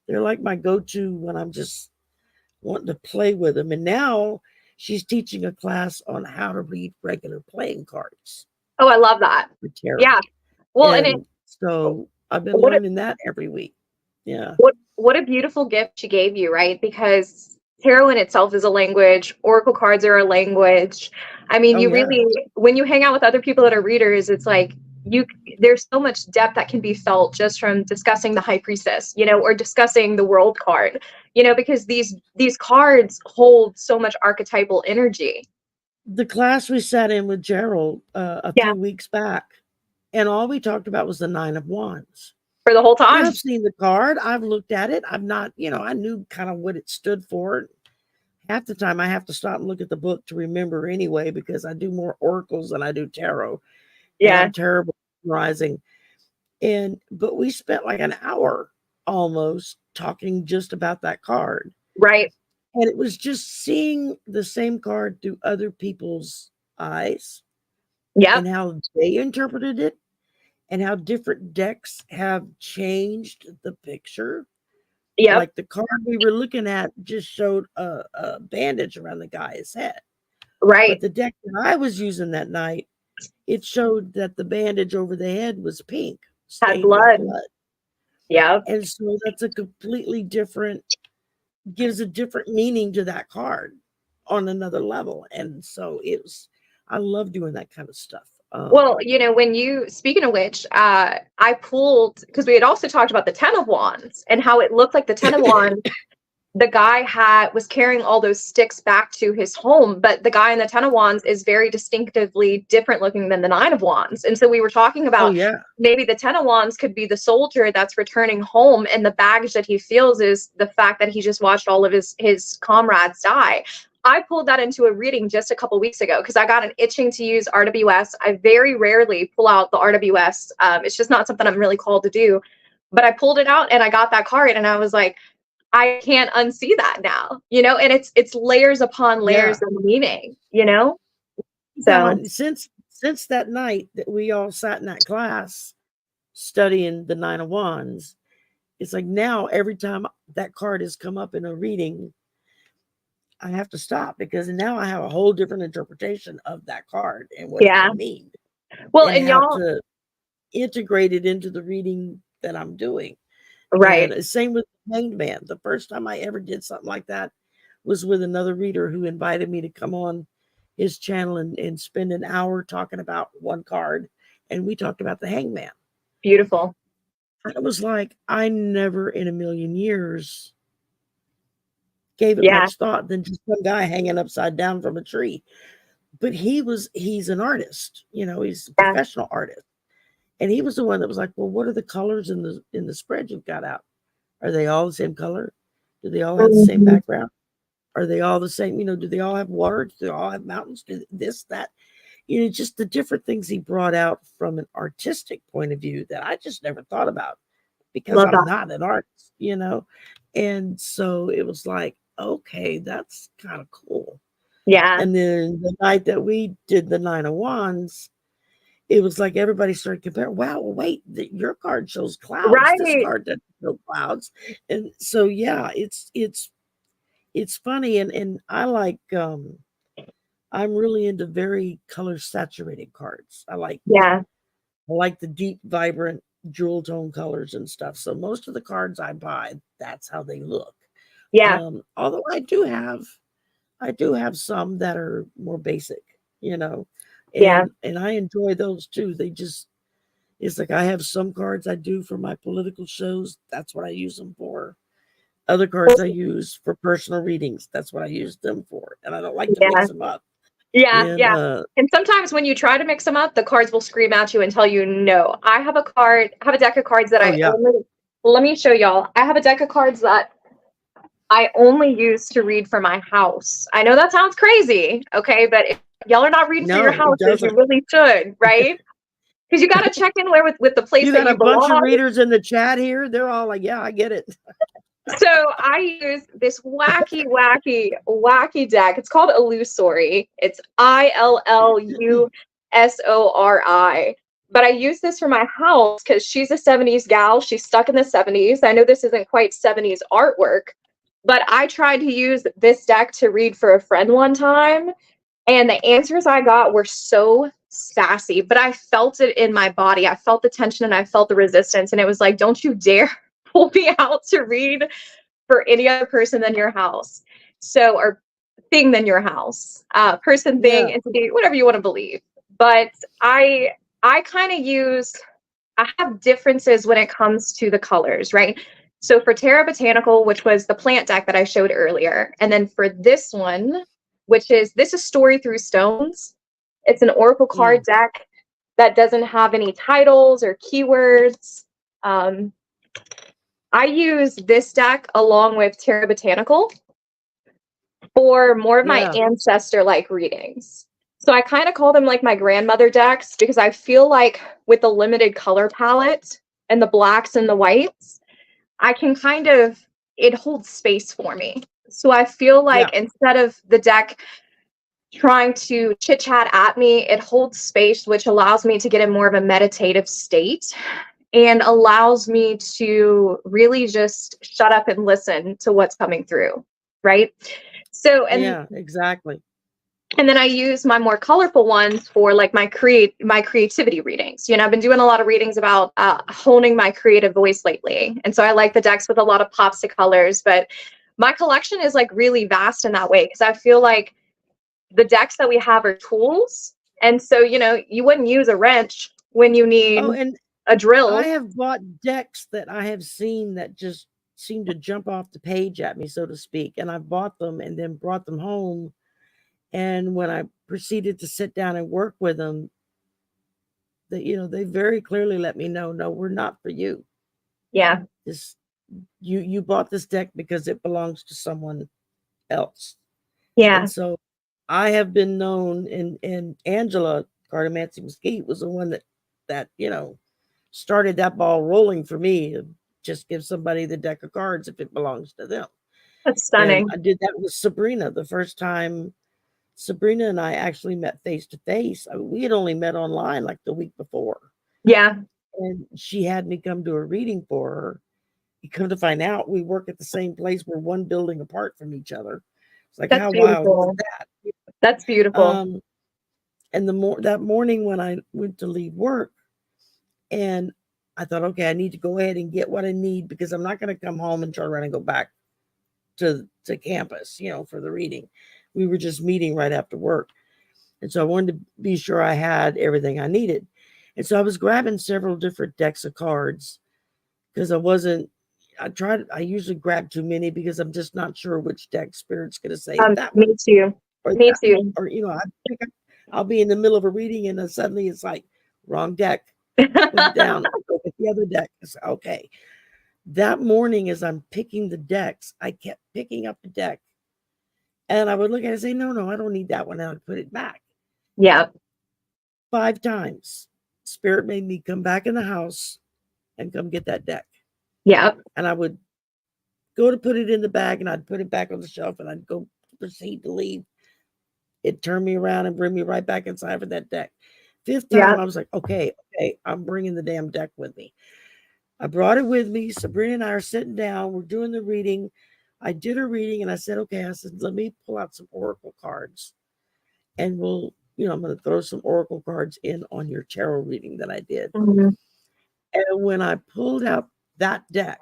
They're like my go-to when I'm just wanting to play with them. And now she's teaching a class on how to read regular playing cards. Oh, I love that. Yeah. Well, and so I've been learning that every week. Yeah. What a beautiful gift she gave you, right? Because tarot in itself is a language. Oracle cards are a language. I mean, really, when you hang out with other people that are readers, it's like there's so much depth that can be felt just from discussing the High Priestess, or discussing the World card, because these cards hold so much archetypal energy. The class we sat in with Gerald a few weeks back, and all we talked about was the 9 of Wands. For the whole time? I've seen the card. I've looked at it. I'm not, I knew kind of what it stood for. Half the time I have to stop and look at the book to remember anyway, because I do more oracles than I do tarot. Yeah. I'm terrible at memorizing. But we spent like an hour almost talking just about that card. Right. And it was just seeing the same card through other people's eyes. Yeah. And how they interpreted it. And how different decks have changed the picture. Yeah. Like the card we were looking at just showed a bandage around the guy's head. Right. But the deck that I was using that night, it showed that the bandage over the head was pink. Had blood. Yeah. And so that's a completely different, gives a different meaning to that card on another level. And so I love doing that kind of stuff. Well, speaking of which, I pulled, because we had also talked about the 10 of Wands and how it looked like the 10 of Wands, the guy was carrying all those sticks back to his home, but the guy in the 10 of Wands is very distinctively different looking than the 9 of Wands. And so we were talking about maybe the 10 of Wands could be the soldier that's returning home, and the baggage that he feels is the fact that he just watched all of his comrades die. I pulled that into a reading just a couple weeks ago because I got an itching to use RWS. I very rarely pull out the RWS. It's just not something I'm really called to do. But I pulled it out and I got that card and I was like, I can't unsee that now, and it's layers upon layers of meaning, So since that night that we all sat in that class studying the 9 of Wands, it's like now every time that card has come up in a reading, I have to stop because now I have a whole different interpretation of that card and what it means. Well, and y'all to integrate it into the reading that I'm doing. Right. And same with Hanged Man. The first time I ever did something like that was with another reader who invited me to come on his channel and spend an hour talking about one card. And we talked about the Hanged Man. Beautiful. I was like, I never in a million years gave it much thought than just some guy hanging upside down from a tree. But he's an artist, he's a professional artist. And he was the one that was like, well, what are the colors in the spread you've got out? Are they all the same color? Do they all have the same background? Are they all the same? Do they all have water? Do they all have mountains? Do this, that? Just the different things he brought out from an artistic point of view that I just never thought about because I'm not an artist, And so it was like, okay, that's kind of cool. Yeah. And then the night that we did the 9 of Wands, it was like everybody started comparing. Wow, wait, your card shows clouds. Right. This card doesn't show clouds. And so it's funny, and I like I'm really into very color saturated cards. I like the deep, vibrant jewel tone colors and stuff. So most of the cards I buy, that's how they look. Yeah. Although I do have some that are more basic, and I enjoy those too. It's like I have some cards I do for my political shows. That's what I use them for. Other cards I use for personal readings. That's what I use them for. And I don't like to mix them up. Yeah. And sometimes when you try to mix them up, the cards will scream at you and tell you no. I have a deck of cards that let me show y'all. I have a deck of cards that I only use to read for my house. I know that sounds crazy, okay? But if y'all are not reading for your houses, you really should, right? Because you got to check in with the place you that got you a bunch belong. of readers in the chat here. They're all like, yeah, I get it. So I use this wacky deck. It's called Illusory. It's ILLUSORI. But I use this for my house because she's a 70s gal. She's stuck in the 70s. I know this isn't quite 70s artwork, but I tried to use this deck to read for a friend one time. And the answers I got were so sassy, but I felt it in my body. I felt the tension and I felt the resistance. And it was like, don't you dare pull me out to read for any other person than your house. So, or thing than your house, person, thing, Yeah. entity, whatever you want to believe. But I kind of use, I have differences when it comes to the colors, right? So for Terra Botanical, which was the plant deck that I showed earlier, and then for this one, which is, this is Story Through Stones. It's an oracle card deck that doesn't have any titles or keywords. I use this deck along with Terra Botanical for more of my ancestor-like readings. So I kind of call them like my grandmother decks because I feel like with the limited color palette and the blacks and the whites, I can kind of, it holds space for me. So I feel like instead of the deck trying to chit chat at me, it holds space, which allows me to get in more of a meditative state and allows me to really just shut up and listen to what's coming through, right? So, and exactly. And then I use my more colorful ones for like my creativity readings. You know, I've been doing a lot of readings about honing my creative voice lately. And so I like the decks with a lot of pops of colors, but my collection is like really vast in that way because I feel like the decks that we have are tools. And so, you know, you wouldn't use a wrench when you need a drill. I have bought decks that I have seen that just seem to jump off the page at me, so to speak. And I bought them and then brought them home. And when I proceeded to sit down and work with them, they very clearly let me know, no, we're not for you. Yeah. You bought this deck because it belongs to someone else. Yeah. And so I have been known, and Angela Cartomancy Mesquite was the one that started that ball rolling for me. Just give somebody the deck of cards if it belongs to them. That's stunning. And I did that with Sabrina the first time. Sabrina and I actually met face to face. We had only met online like the week before. Yeah. And she had me come to a reading for her. You come to find out we work at the same place. We're one building apart from each other. It's like, that's how beautiful. wild is that? That's beautiful. And that morning when I went to leave work, and I thought, okay, I need to go ahead and get what I need because I'm not going to come home and turn around and go back to campus, for the reading. We were just meeting right after work. And so I wanted to be sure I had everything I needed. And so I was grabbing several different decks of cards because I usually grab too many because I'm just not sure which deck Spirit's going to say that me one. too. Me too. Or, I'll be in the middle of a reading and then suddenly it's like, wrong deck. Put it down. Go get the other deck. It's okay. That morning, as I'm picking the decks, I kept picking up the deck. And I would look at it and say, no, I don't need that one. I would put it back. Yeah. 5 times. Spirit made me come back in the house and come get that deck. Yeah. And I would go to put it in the bag and I'd put it back on the shelf and I'd go proceed to leave. It'd turn me around and bring me right back inside for that deck. 5th time, I was like, okay, I'm bringing the damn deck with me. I brought it with me. Sabrina and I are sitting down. We're doing the reading. I did a reading and I said, okay, let me pull out some oracle cards and I'm going to throw some oracle cards in on your tarot reading that I did. Mm-hmm. And when I pulled out that deck,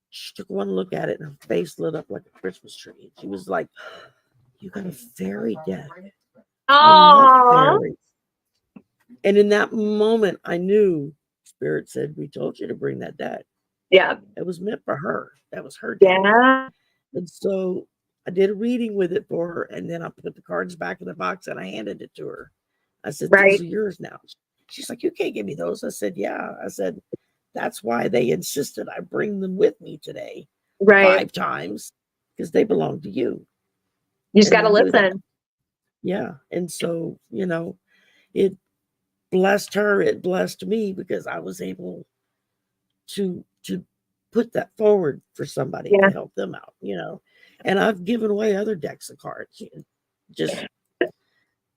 she took one look at it and her face lit up like a Christmas tree. She was like, you got a fairy deck. Oh. And in that moment, I knew Spirit said, we told you to bring that deck. Yeah. It was meant for her. That was her deck. Yeah. And so I did a reading with it for her. And then I put the cards back in the box and I handed it to her. I said, those are yours now. She's like, you can't give me those. I said, yeah. I said, that's why they insisted I bring them with me today. 5 times because they belong to you. You just got to listen. Yeah. And so, it blessed her. It blessed me because I was able to put that forward for somebody to help them out, and I've given away other decks of cards, just for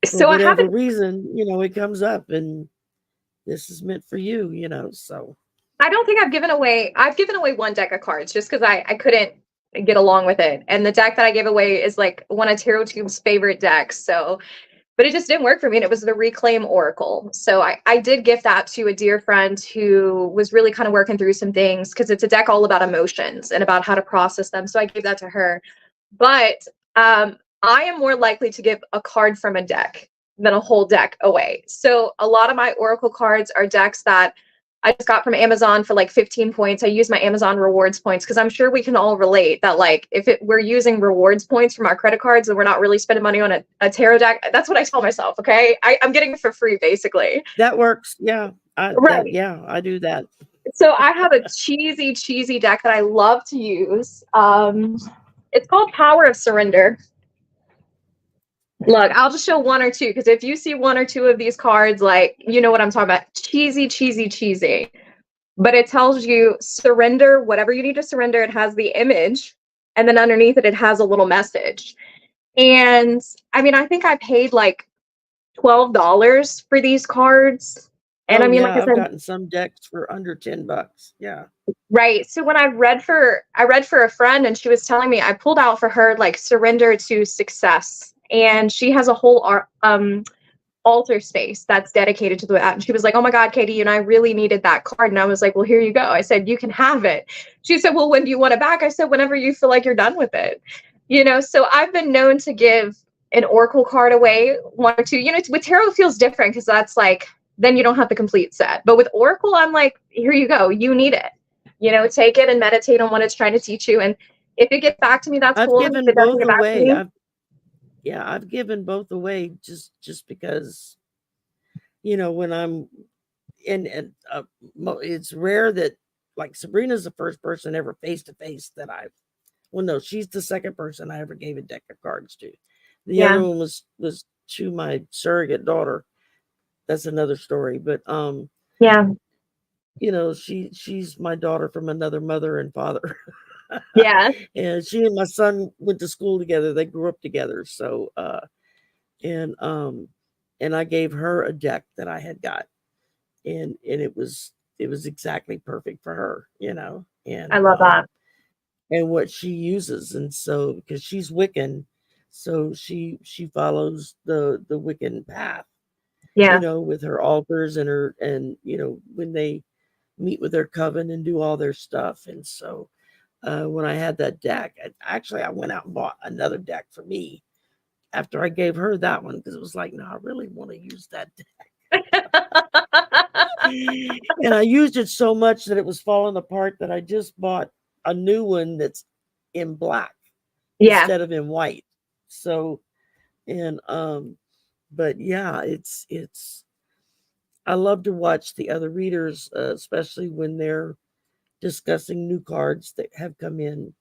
So I whatever haven't. reason, it comes up and this is meant for you, so. I don't think I've given away. I've given away one deck of cards just because I couldn't get along with it, and the deck that I gave away is like one of Tarot Tube's favorite decks. So, but it just didn't work for me, and it was the Reclaim Oracle. So I did gift that to a dear friend who was really kind of working through some things because it's a deck all about emotions and about how to process them. So I gave that to her. But I am more likely to give a card from a deck than a whole deck away. So a lot of my Oracle cards are decks that I just got from Amazon for like 15 points. I use my Amazon rewards points because I'm sure we can all relate that, like, if we're using rewards points from our credit cards and we're not really spending money on a tarot deck, that's what I tell myself. Okay. I'm getting it for free, basically. That works. Yeah. Right. I do that. So I have a cheesy deck that I love to use. It's called Power of Surrender. Look, I'll just show one or two because if you see one or two of these cards, like, you know what I'm talking about. Cheesy. But it tells you surrender whatever you need to surrender. It has the image, and then underneath it has a little message. And I mean, I think I paid like $12 for these cards. And I mean, like I I've said, gotten some decks for under $10. Yeah. right. So when I read for a friend, and she was telling me, I pulled out for her like surrender to success. And she has a whole altar space that's dedicated to that. And she was like, oh my God, Katie, and I really needed that card. And I was like, well, here you go. I said, you can have it. She said, well, when do you want it back? I said, whenever you feel like you're done with it. So I've been known to give an oracle card away, one or two. With tarot, it feels different because that's like, then you don't have the complete set. But with oracle, I'm like, here you go. You need it. Take it and meditate on what it's trying to teach you. And if it gets back to me, that's I've cool. If given it doesn't both get back to away. me, I've given both away just because, when I'm in, it's rare that, like, Sabrina's the first person ever face to face that no, she's the second person I ever gave a deck of cards to. The other one was to my surrogate daughter. That's another story. But yeah. She's my daughter from another mother and father. Yeah. And she and my son went to school together. They grew up together. So and I gave her a deck that I had got, and it was exactly perfect for her, and I love that. and what she uses. And so, because she's Wiccan, so she follows the Wiccan path, Yeah. with her altars and her, and when they meet with their coven and do all their stuff. And so when I had that deck, I went out and bought another deck for me after I gave her that one, because it was like, no, I really want to use that deck. And I used it so much that it was falling apart that I just bought a new one that's in black instead of in white. So, and but yeah, it's I love to watch the other readers, especially when they're discussing new cards that have come in,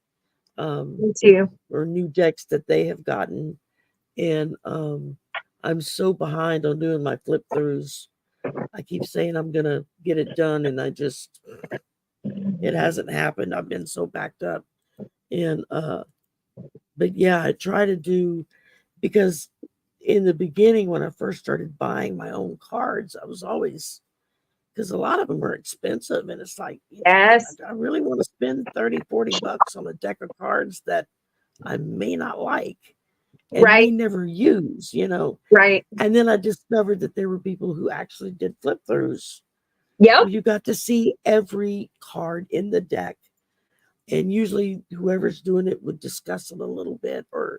Me too. or new decks that they have gotten. And I'm so behind on doing my flip throughs. I keep saying I'm gonna get it done, and it hasn't happened. I've been so backed up. And but yeah, I try to do, because in the beginning when I first started buying my own cards, I was always, because a lot of them are expensive, and it's like, Yes. I really want to spend $30-$40 on a deck of cards that I may not like and may never use, Right. And then I discovered that there were people who actually did flip throughs. Yep. You got to see every card in the deck, and usually whoever's doing it would discuss it a little bit, or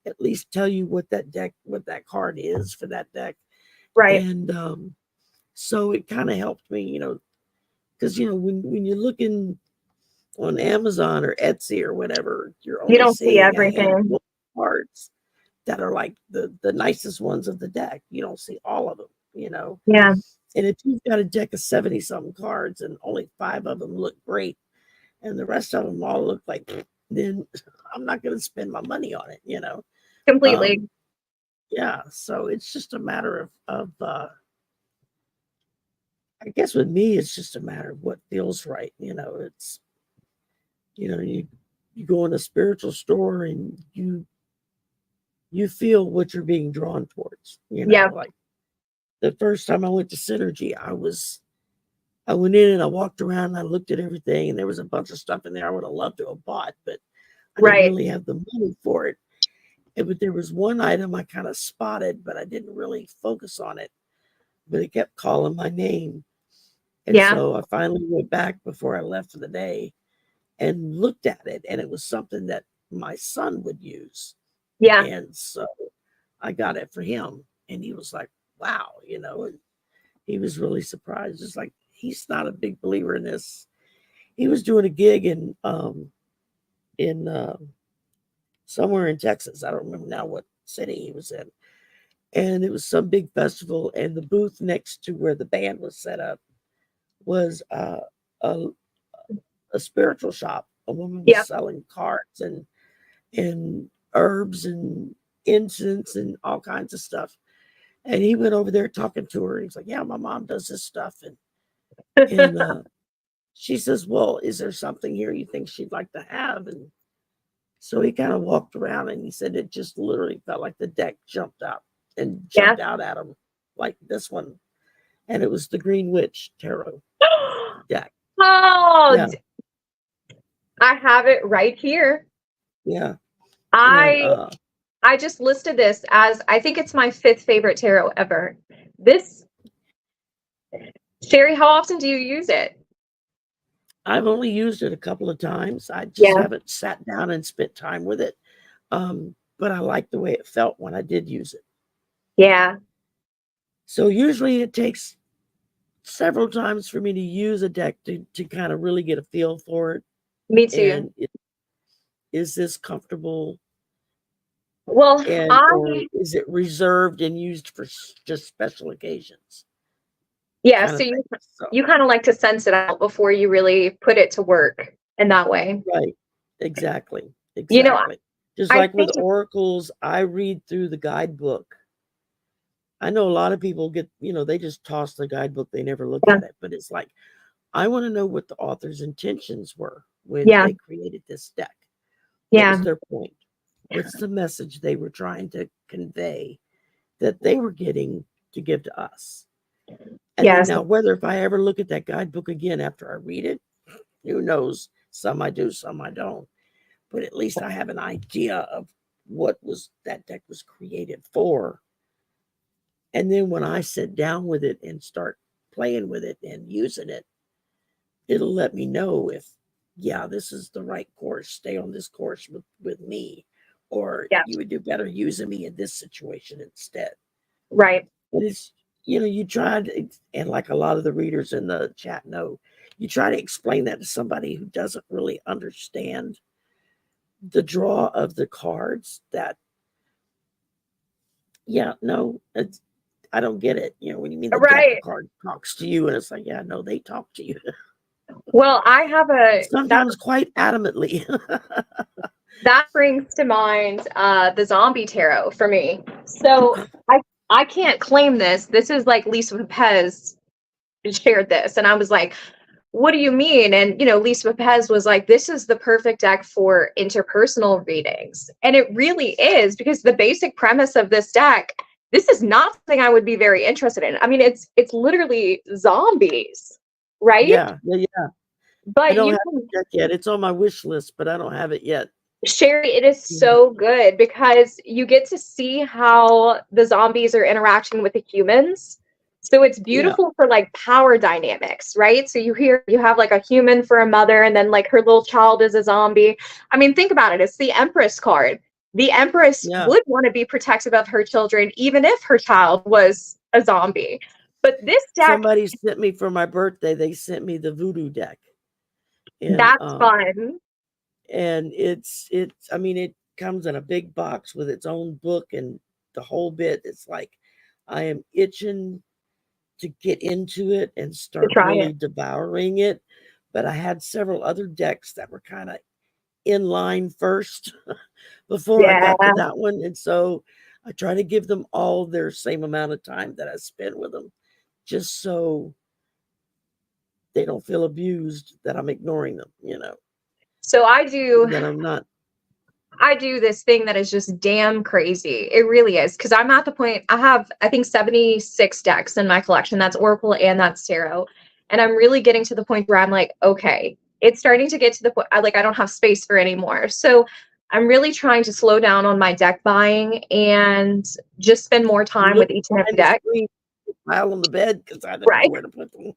at least tell you what that card is for that deck. Right. And so it kind of helped me, because when you're looking on Amazon or Etsy or whatever, you're You only don't see seeing a everything. handful of cards that are like the nicest ones of the deck. You don't see all of them, Yeah. And if you've got a deck of 70 something cards and only 5 of them look great, and the rest of them all look like, then I'm not going to spend my money on it, Completely. Yeah. So it's just a matter of I guess with me, it's just a matter of what feels right. you go in a spiritual store and you feel what you're being drawn towards. Yeah. Like the first time I went to Synergy, I went in and I walked around and I looked at everything, and there was a bunch of stuff in there I would have loved to have bought, but I didn't Right. really have the money for it. But there was one item I kind of spotted, but I didn't really focus on it. But it kept calling my name. And Yeah. so I finally went back before I left for the day and looked at it. And it was something that my son would use. Yeah. And so I got it for him. And he was like, wow, and he was really surprised. It's like, he's not a big believer in this. He was doing a gig in somewhere in Texas. I don't remember now what city he was in. And it was some big festival, and the booth next to where the band was set up was a, a spiritual shop. A woman was Yeah. selling cards and herbs and incense and all kinds of stuff. And he went over there talking to her. He's like, "Yeah, my mom does this stuff." And she says, "Well, is there something here you think she'd like to have?" And so he kind of walked around, and he said it just literally felt like the deck jumped out and jumped out at him, like this one. And it was the Green Witch Tarot deck. Oh, Yeah. I have it right here. Yeah. I just listed this as, I think it's my 5th favorite tarot ever. Sherry, how often do you use it? I've only used it a couple of times. I just haven't sat down and spent time with it. But I like the way it felt when I did use it. Yeah. So usually it takes several times for me to use a deck to kind of really get a feel for it. Me too. And is this comfortable? Well, or is it reserved and used for just special occasions? Yeah, so you kind of like to sense it out before you really put it to work in that way. Right. Exactly. Just I like with think oracles, I read through the guidebook. I know a lot of people get, they just toss the guidebook, they never look at it. But it's like, I want to know what the author's intentions were when they created this deck. What was their point? What's the message they were trying to convey that they were getting to give to us? And then now, whether if I ever look at that guidebook again after I read it, who knows? Some I do, some I don't. But at least I have an idea of what that deck was created for. And then when I sit down with it and start playing with it and using it, it'll let me know if, this is the right course. Stay on this course with me. Or you would do better using me in this situation instead. Right. But it's, you tried, and like a lot of the readers in the chat know, you try to explain that to somebody who doesn't really understand the draw of the cards, that, I don't get it. When you mean the deck of cards talks to you, and it's like, no, they talk to you. Well, I have sometimes quite adamantly. That brings to mind the zombie tarot for me. So I can't claim this. This is like Lisa Pez shared this, and I was like, what do you mean? And Lisa Pez was like, this is the perfect deck for interpersonal readings. And it really is, because the basic premise of this deck, this is not something I would be very interested in. I mean, it's literally zombies, right? Yeah. But I don't have it deck yet. It's on my wish list, but I don't have it yet. Sherry, it is so good because you get to see how the zombies are interacting with the humans. So it's beautiful for like power dynamics, right? So you have like a human for a mother, and then like her little child is a zombie. I mean, think about it. It's the Empress card. The Empress would want to be protective of her children, even if her child was a zombie. But this deck, somebody sent me for my birthday, they sent me the voodoo deck. And, that's fun. And it comes in a big box with its own book and the whole bit. It's like, I am itching to get into it and start really devouring it. But I had several other decks that were kind of in line first before I got to that one. And so I try to give them all their same amount of time that I spend with them, just so they don't feel abused that I'm ignoring them. So that I'm not. I do this thing that is just damn crazy. It really is. Because I'm at the point, I have, I think, 76 decks in my collection. That's Oracle and that's Tarot. And I'm really getting to the point where I'm like, okay, it's starting to get to the point, I don't have space for anymore. So I'm really trying to slow down on my deck buying and just spend more I'm time with looking each and every behind the deck. screen, pile on the bed because I don't know Right. where to put them.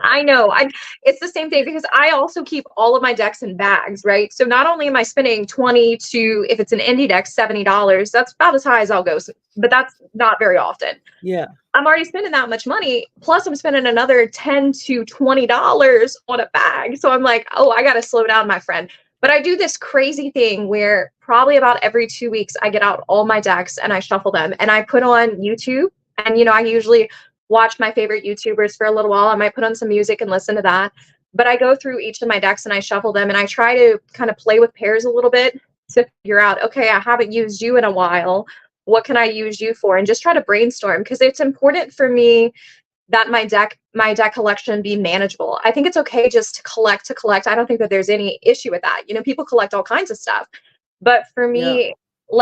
I know. It's the same thing because I also keep all of my decks in bags, right? So not only am I spending 20 to, if it's an indie deck, $70, that's about as high as I'll go, but that's not very often. Yeah. I'm already spending that much money. Plus I'm spending another $10 to $20 on a bag. So I'm like, oh, I got to slow down, my friend. But I do this crazy thing where probably about every 2 weeks, I get out all my decks and I shuffle them and I put on YouTube. And, I usually watch my favorite YouTubers for a little while. I might put on some music and listen to that. But I go through each of my decks and I shuffle them and I try to kind of play with pairs a little bit to figure out, okay, I haven't used you in a while. What can I use you for? And just try to brainstorm because it's important for me that my deck collection be manageable. I think it's okay just to collect. I don't think that there's any issue with that. People collect all kinds of stuff. But for Yeah. me,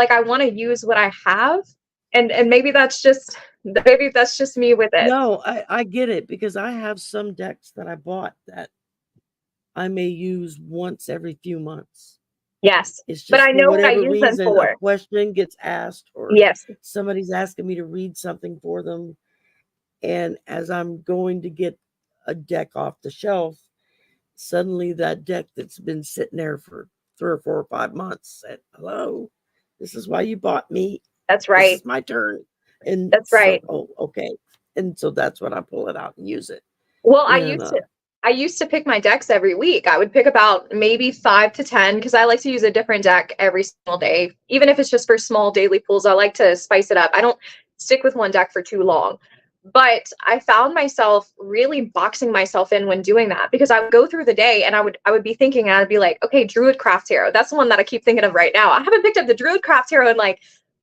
I want to use what I have. And maybe that's just me with it. No, I get it because I have some decks that I bought that I may use once every few months. Yes. It's But just I for know what I whatever use them reason, a for. question gets asked or Yes. somebody's asking me to read something for them. And as I'm going to get a deck off the shelf, suddenly that deck that's been sitting there for 3 or 4 or 5 months said, hello, this is why you bought me. That's This right. is my turn. And That's right. so, oh, okay. And so that's when I pull it out and use it. Well, And I used to pick my decks every week. I would pick about maybe 5 to 10 because I like to use a different deck every single day. Even if it's just for small daily pulls, I like to spice it up. I don't stick with one deck for too long. But I found myself really boxing myself in when doing that because I would go through the day and I would be thinking and I'd be like, okay, Druidcraft Tarot. That's the one that I keep thinking of right now. I haven't picked up the Druidcraft Tarot in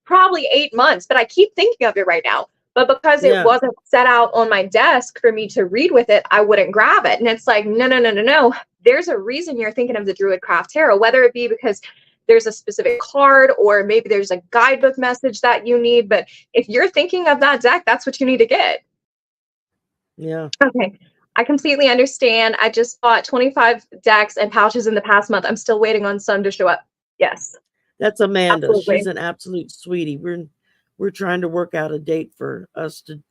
probably 8 months, but I keep thinking of it right now. But because it yeah, wasn't set out on my desk for me to read with it, I wouldn't grab it. And it's like, no. There's a reason you're thinking of the Druidcraft Tarot, whether it be because there's a specific card or maybe there's a guidebook message that you need. But if you're thinking of that deck, that's what you need to get. yeah. Okay. I completely understand. I just bought 25 decks and pouches in the past month. I'm still waiting on some to show up. Yes. That's Amanda. Absolutely. She's an absolute sweetie. We're trying to work out a date for us to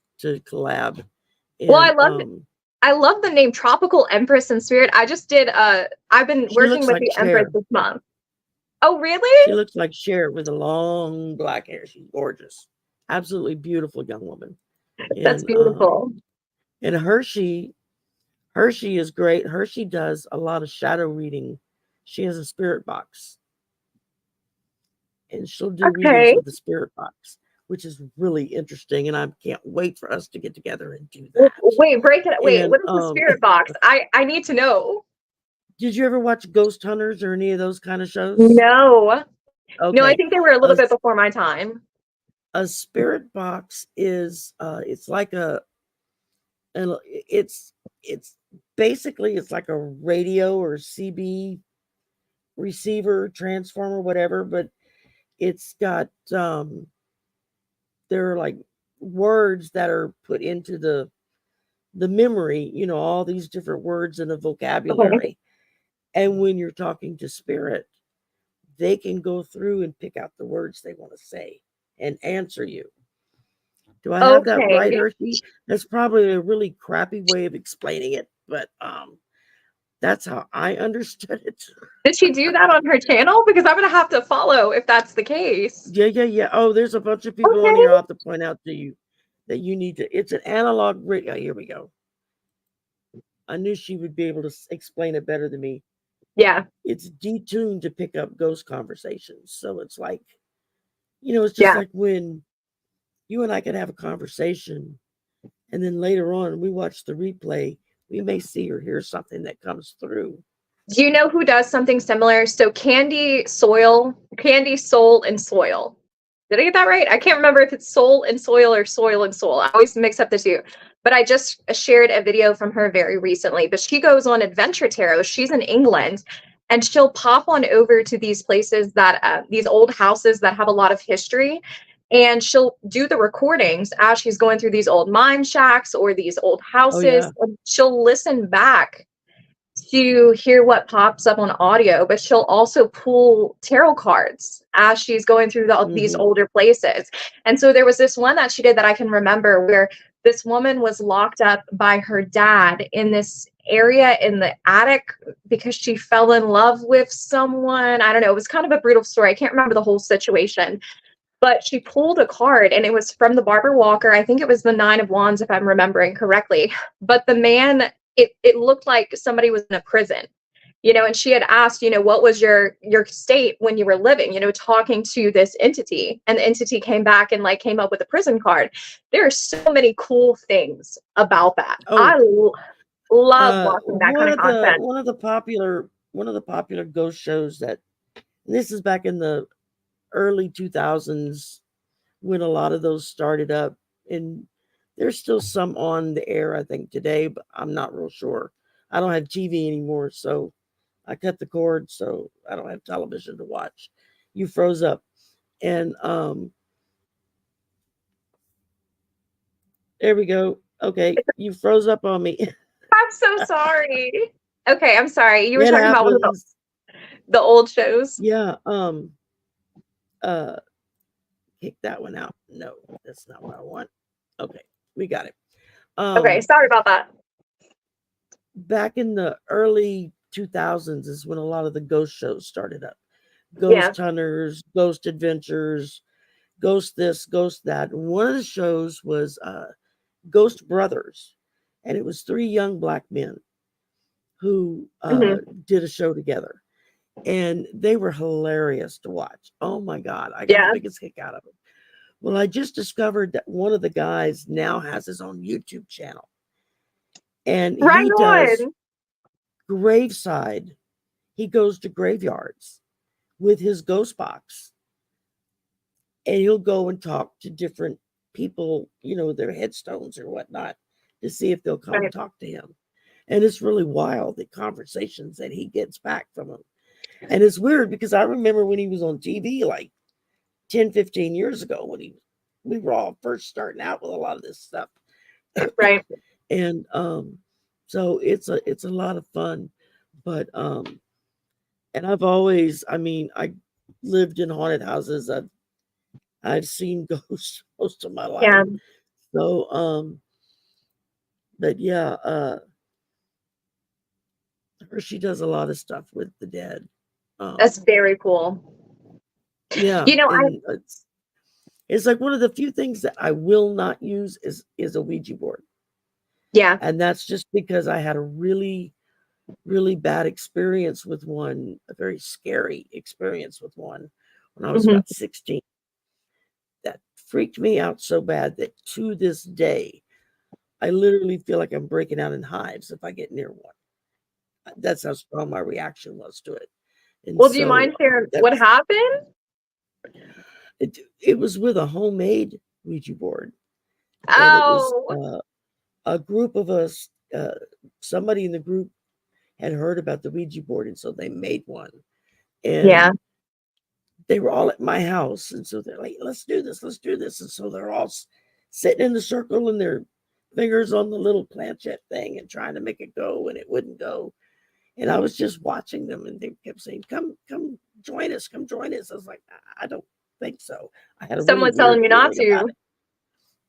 collab. And, Well, I love the name Tropical Empress in Spirit. I just did I've been she working looks with like the Cher. Empress this month. Oh, She really? looks like Cher with a long black hair. She's gorgeous. Absolutely beautiful young woman. That's And beautiful. and Hershey is great. Hershey does a lot of shadow reading. She has a spirit box. And she'll do readings Okay. with the spirit box, which is really interesting. And I can't wait for us to get together and do that. Wait, break it. Wait, And what is the spirit box? I need to know. did you ever watch Ghost Hunters or any of those kind of shows? No. Okay. No, I think they were a little bit before my time. A spirit box is it's like it's basically it's like a radio or CB receiver, transformer, whatever, but it's got there are like words that are put into the memory, all these different words in the vocabulary. Okay. And when you're talking to spirit, they can go through and pick out the words they want to say and answer you. Do I have that right, Hershey? That's probably a really crappy way of explaining it, but that's how I understood it. Did she do that on her channel? Because I'm gonna have to follow if that's the case. Yeah. Oh, there's a bunch of people on here I'll have to point out to you that you need to. It's an analog radio. Here we go. I knew she would be able to explain it better than me. Yeah. It's detuned to pick up ghost conversations. So it's like, it's just like when you and I could have a conversation and then later on we watch the replay, we may see or hear something that comes through. Do you know who does something similar? So Candy, Soul, and Soil. Did I get that right? I can't remember if it's Soul and Soil or Soil and Soul. I always mix up the two. But I just shared a video from her very recently. But she goes on Adventure Tarot. She's in England. and she'll pop on over to these places that these old houses that have a lot of history, and she'll do the recordings as she's going through these old mine shacks or these old Oh houses, yeah. and she'll listen back to hear what pops up on audio, but she'll also pull tarot cards as she's going through these Mm-hmm. older places. And so there was this one that she did that I can remember where this woman was locked up by her dad in this area in the attic because she fell in love with someone. I don't know. It was kind of a brutal story. I can't remember the whole situation, but she pulled a card and it was from the Barbara Walker. I think it was the Nine of Wands, if I'm remembering correctly. But the man, it looked like somebody was in a prison, and she had asked, what was your state when you were living, talking to this entity, and the entity came back and like came up with a prison card. There are so many cool things about that. Oh, I love watching that kind of content. one of the popular ghost shows that, this is back in the early 2000s when a lot of those started up, and there's still some on the air I think today, but I'm not real sure. I don't have TV anymore, so I cut the cord, so I don't have television to watch. You froze up, and there we go. Okay, you froze up on me. I'm so sorry. Okay, I'm sorry. You were It talking about one of happens. the old shows. Yeah. Uh Kick that one out. No, that's not what I want. Okay, we got it. Okay, sorry about that. Back in the early 2000s is when a lot of the ghost shows started up. Yeah. Ghost Hunters, Ghost Adventures, Ghost this, Ghost that. One of the shows was Ghost Brothers, and it was three young black men who Hmm. did a show together, and they were hilarious to watch. Oh my God, I got the Yeah. biggest kick out of them. Well, I just discovered that one of the guys now has his own YouTube channel, and Right he does on. graveside. He goes to graveyards with his ghost box, and he'll go and talk to different people, their headstones or whatnot, to see if they'll come Right. talk to him. And it's really wild, the conversations that he gets back from them. And it's weird because I remember when he was on TV like 10, 15 years ago when we were all first starting out with a lot of this stuff. Right. And so it's a lot of fun. But and I lived in haunted houses. I've seen ghosts most of my life. Yeah. So but yeah, she does a lot of stuff with the dead. That's Um very cool. yeah, I and it's like one of the few things that I will not use is a Ouija board. yeah. And that's just because I had a really, really bad experience with one, a very scary experience with one when I was Hmm. about 16. That freaked me out so bad that to this day, I literally feel like I'm breaking out in hives if I get near one. That's how strong my reaction was to it. And Well, do you so mind sharing that what was happened? it was with a homemade Ouija board. And it was Oh, a group of us, somebody in the group had heard about the Ouija board, and so they made one. yeah. And they were all at my house, and so they're like, "Let's do this, let's do this." And so they're all sitting in the circle, and their fingers on the little planchette thing, and trying to make it go, and it wouldn't go. And I was just watching them, and they kept saying, come join us, come join us." I was like, I don't think so. I had a really Someone's telling weird you not feeling about to.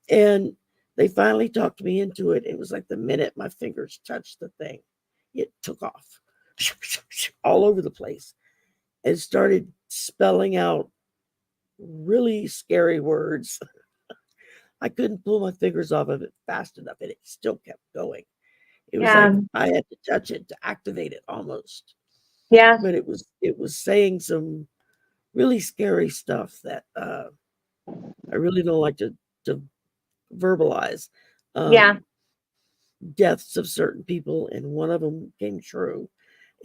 it. And they finally talked me into it. It was like the minute my fingers touched the thing, it took off all over the place and started spelling out really scary words. I couldn't pull my fingers off of it fast enough, and it still kept going. It was Yeah. like I had to touch it to activate it almost. Yeah. But it was saying some really scary stuff that I really don't like to verbalize. Yeah. Um, Deaths of certain people, and one of them came true,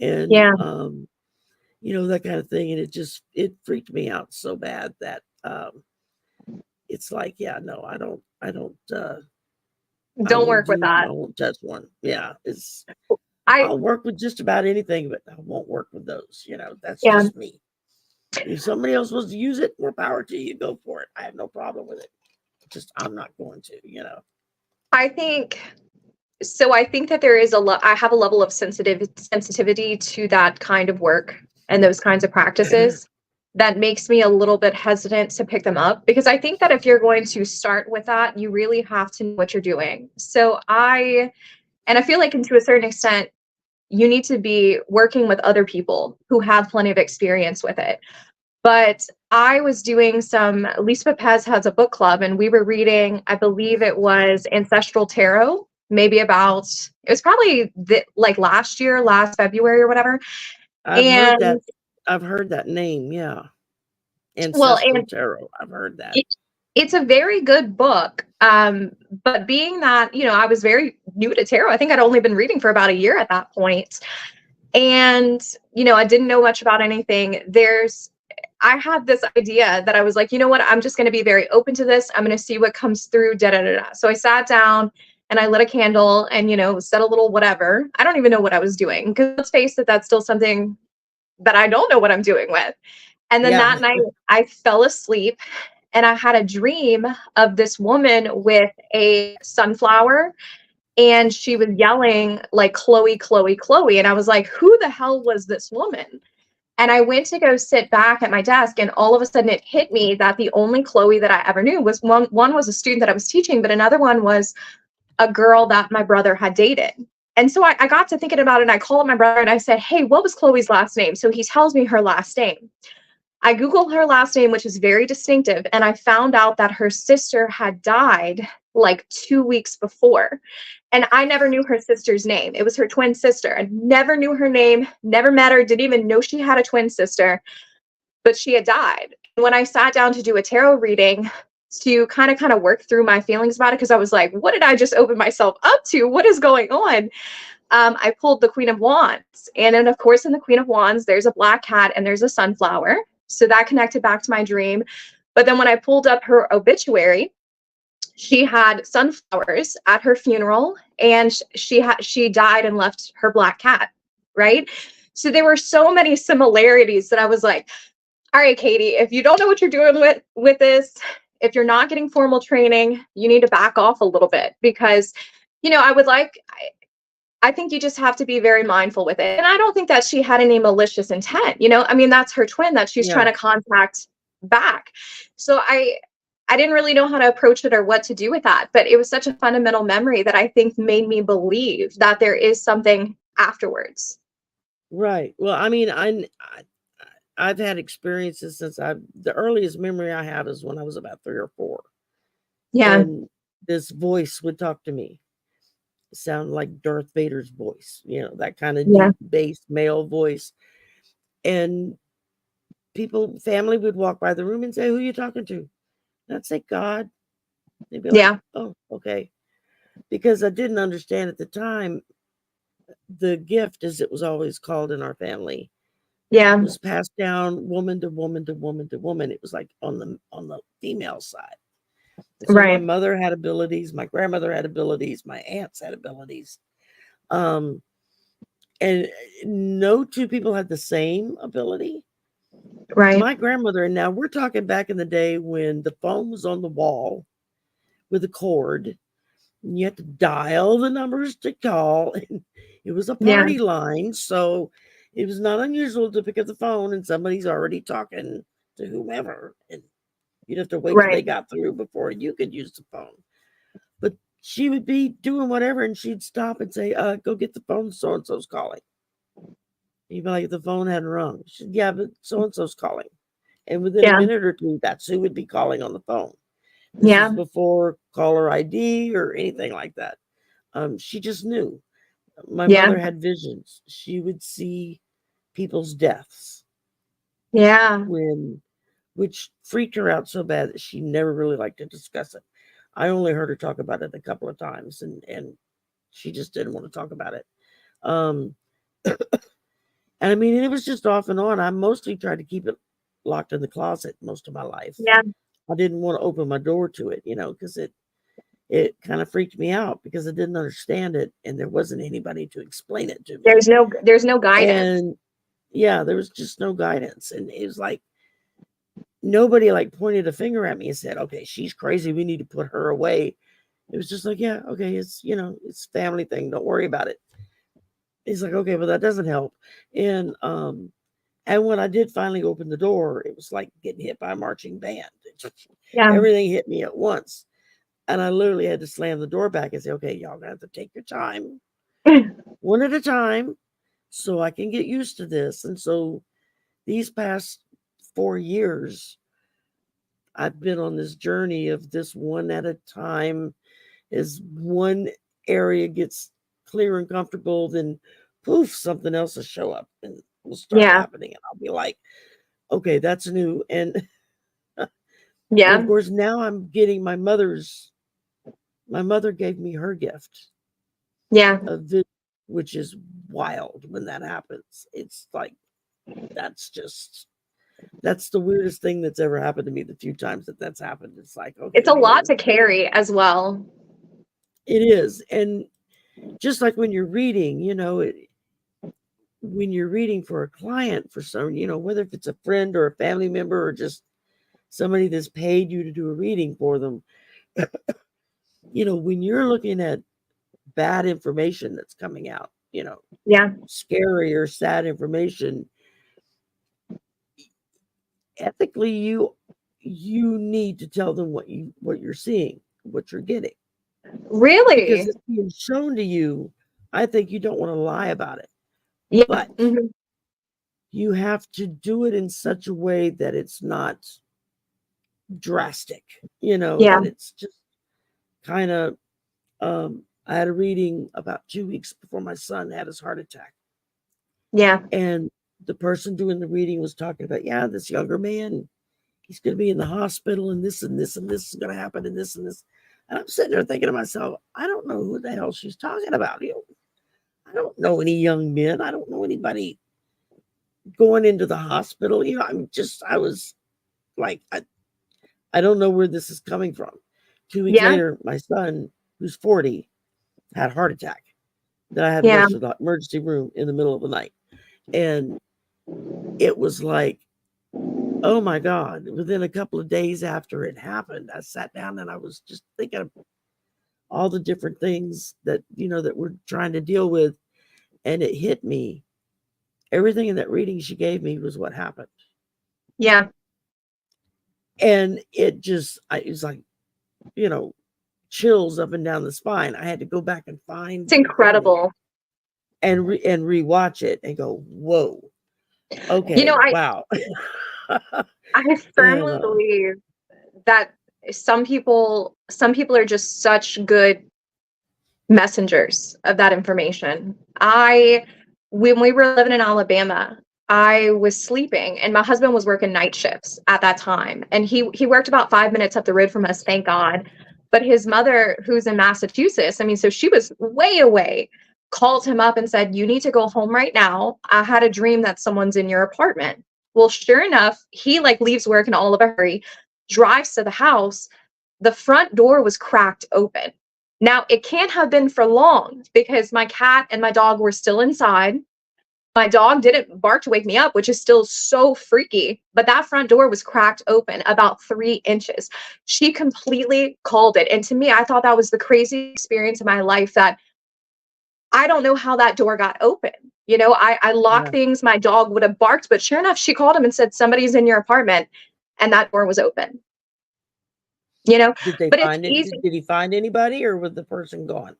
and Yeah. that kind of thing. And it freaked me out so bad that it's like, yeah, no, I Don't won't work with do, that. I won't touch one. Yeah, it's I'll work with just about anything, but I won't work with those. You know, that's Yeah. just me. If somebody else wants to use it, more power to you. Go for it. I have no problem with it. Just I'm not going to. You know. I think so. I think that there is I have a level of sensitivity to that kind of work and those kinds of practices that makes me a little bit hesitant to pick them up, because I think that if you're going to start with that, you really have to know what you're doing. So I feel like, to a certain extent, you need to be working with other people who have plenty of experience with it. But I was doing Lisa Pez has a book club, and we were reading, I believe it was Ancestral Tarot, maybe it was probably last February or whatever. I've heard that name. Yeah. Ancestral Tarot. I've heard that. It's a very good book. But being that, I was very new to tarot, I think I'd only been reading for about a year at that point. And, I didn't know much about anything. I had this idea that I was like, you know what, I'm just going to be very open to this. I'm going to see what comes through. So I sat down and I lit a candle and, said a little whatever. I don't even know what I was doing, because let's face it, that's still something that I don't know what I'm doing with. And then that night I fell asleep and I had a dream of this woman with a sunflower, and she was yelling like, Chloe, Chloe, Chloe. And I was like, who the hell was this woman? And I went to go sit back at my desk, and all of a sudden it hit me that the only Chloe that I ever knew was one was a student that I was teaching, but another one was a girl that my brother had dated. And so I got to thinking about it, and I called my brother and I said, hey, what was Chloe's last name? So he tells me her last name. I Googled her last name, which is very distinctive, and I found out that her sister had died like 2 weeks before. And I never knew her sister's name. It was her twin sister. I never knew her name, never met her, didn't even know she had a twin sister, but she had died. And when I sat down to do a tarot reading to kind of work through my feelings about it, because I was like, what did I just open myself up to? What is going on? I pulled the Queen of Wands. And then, of course, in the Queen of Wands, there's a black cat and there's a sunflower. So that connected back to my dream. But then when I pulled up her obituary, she had sunflowers at her funeral, and she died and left her black cat, right? So there were so many similarities that I was like, all right, Kaity, if you don't know what you're doing with this, if you're not getting formal training, you need to back off a little bit, because, I think you just have to be very mindful with it. And I don't think that she had any malicious intent, that's her twin that she's trying to contact back. So I didn't really know how to approach it or what to do with that, but it was such a fundamental memory that I think made me believe that there is something afterwards. Right. Well, I mean, I've had experiences since the earliest memory I have is when I was about 3 or 4. Yeah. And this voice would talk to me. It sounded like Darth Vader's voice, that kind of deep bass male voice. And family would walk by the room and say, who are you talking to? And I'd say, God. They'd be like, oh, okay. Because I didn't understand at the time, the gift, as it was always called in our family, was passed down woman to woman to woman to woman. It was like on the female side. So my mother had abilities, my grandmother had abilities, my aunts had abilities. And no two people had the same ability. Right. My grandmother, and now we're talking back in the day when the phone was on the wall with a cord, and you had to dial the numbers to call. And it was a party line, so it was not unusual to pick up the phone and somebody's already talking to whomever, and you'd have to wait till they got through before you could use the phone. But she would be doing whatever, and she'd stop and say, go get the phone, so-and-so's calling. You'd be like, the phone hadn't rung. She'd, yeah, but so-and-so's calling. And within a minute or two, that's who would be calling on the phone. This was before caller ID or anything like that. She just knew. My mother had visions. She would see people's deaths. Which freaked her out so bad that she never really liked to discuss it. I only heard her talk about it a couple of times, and she just didn't want to talk about it. And I mean, it was just off and on. I mostly tried to keep it locked in the closet most of my life. I didn't want to open my door to it, because it kind of freaked me out because I didn't understand it, and there wasn't anybody to explain it to me. There's no guidance. And yeah, there was just no guidance. And it was like nobody like pointed a finger at me and said, okay, she's crazy, we need to put her away. It was just like, yeah, okay, it's, you know, it's a family thing, don't worry about it. He's like, okay, but that doesn't help. And when I did finally open the door, it was like getting hit by a marching band. Yeah. Everything hit me at once. And I literally had to slam the door back and say, okay, y'all gonna have to take your time, one at a time, so I can get used to this. And so these past 4 years, I've been on this journey of this one at a time. As one area gets clear and comfortable, then poof, something else will show up and will start happening. And I'll be like, okay, that's new. And yeah. of course, now I'm getting my mother gave me her gift. Yeah. Of this, which is wild when that happens. It's like, that's the weirdest thing that's ever happened to me. The few times that's happened, it's like, okay, it's a lot to carry as well. It is. And just like when you're reading, you know, when you're reading for a client, for some, you know, whether if it's a friend or a family member or just somebody that's paid you to do a reading for them, you know, when you're looking at bad information that's coming out, you know, scary or sad information, ethically you need to tell them what you're seeing, what you're getting. Really? Because it's being shown to you. I think you don't want to lie about it. Yeah. But you have to do it in such a way that it's not drastic, you know, that it's just kind of, I had a reading about 2 weeks before my son had his heart attack. Yeah. And the person doing the reading was talking about, this younger man, he's going to be in the hospital and this and this and this is going to happen and this and this. And I'm sitting there thinking to myself, I don't know who the hell she's talking about. You know, I don't know any young men. I don't know anybody going into the hospital. You know, I was like, I don't know where this is coming from. 2 weeks later, my son, who's 40, had a heart attack. That I had to rush to the emergency room in the middle of the night. And it was like, oh my God, within a couple of days after it happened, I sat down and I was just thinking of all the different things that, you know, that we're trying to deal with. And it hit me. Everything in that reading she gave me was what happened. Yeah. And it was like, you know, chills up and down the spine. I had to go back and find. It's incredible. And rewatch it and go, whoa. Okay. You know, wow. I firmly believe that some people are just such good messengers of that information. When we were living in Alabama, I was sleeping and my husband was working night shifts at that time. And he worked about 5 minutes up the road from us, thank God. But his mother, who's in Massachusetts, I mean, so she was way away, called him up and said, you need to go home right now. I had a dream that someone's in your apartment. Well, sure enough, he like leaves work in all of a hurry, drives to the house. The front door was cracked open. Now, it can't have been for long because my cat and my dog were still inside. My dog didn't bark to wake me up, which is still so freaky, but that front door was cracked open about 3 inches. She completely called it. And to me, I thought that was the craziest experience of my life, that I don't know how that door got open. You know, I lock things, my dog would have barked, but sure enough, she called him and said, somebody's in your apartment, and that door was open. You know, did they find it? Did he find anybody, or was the person gone?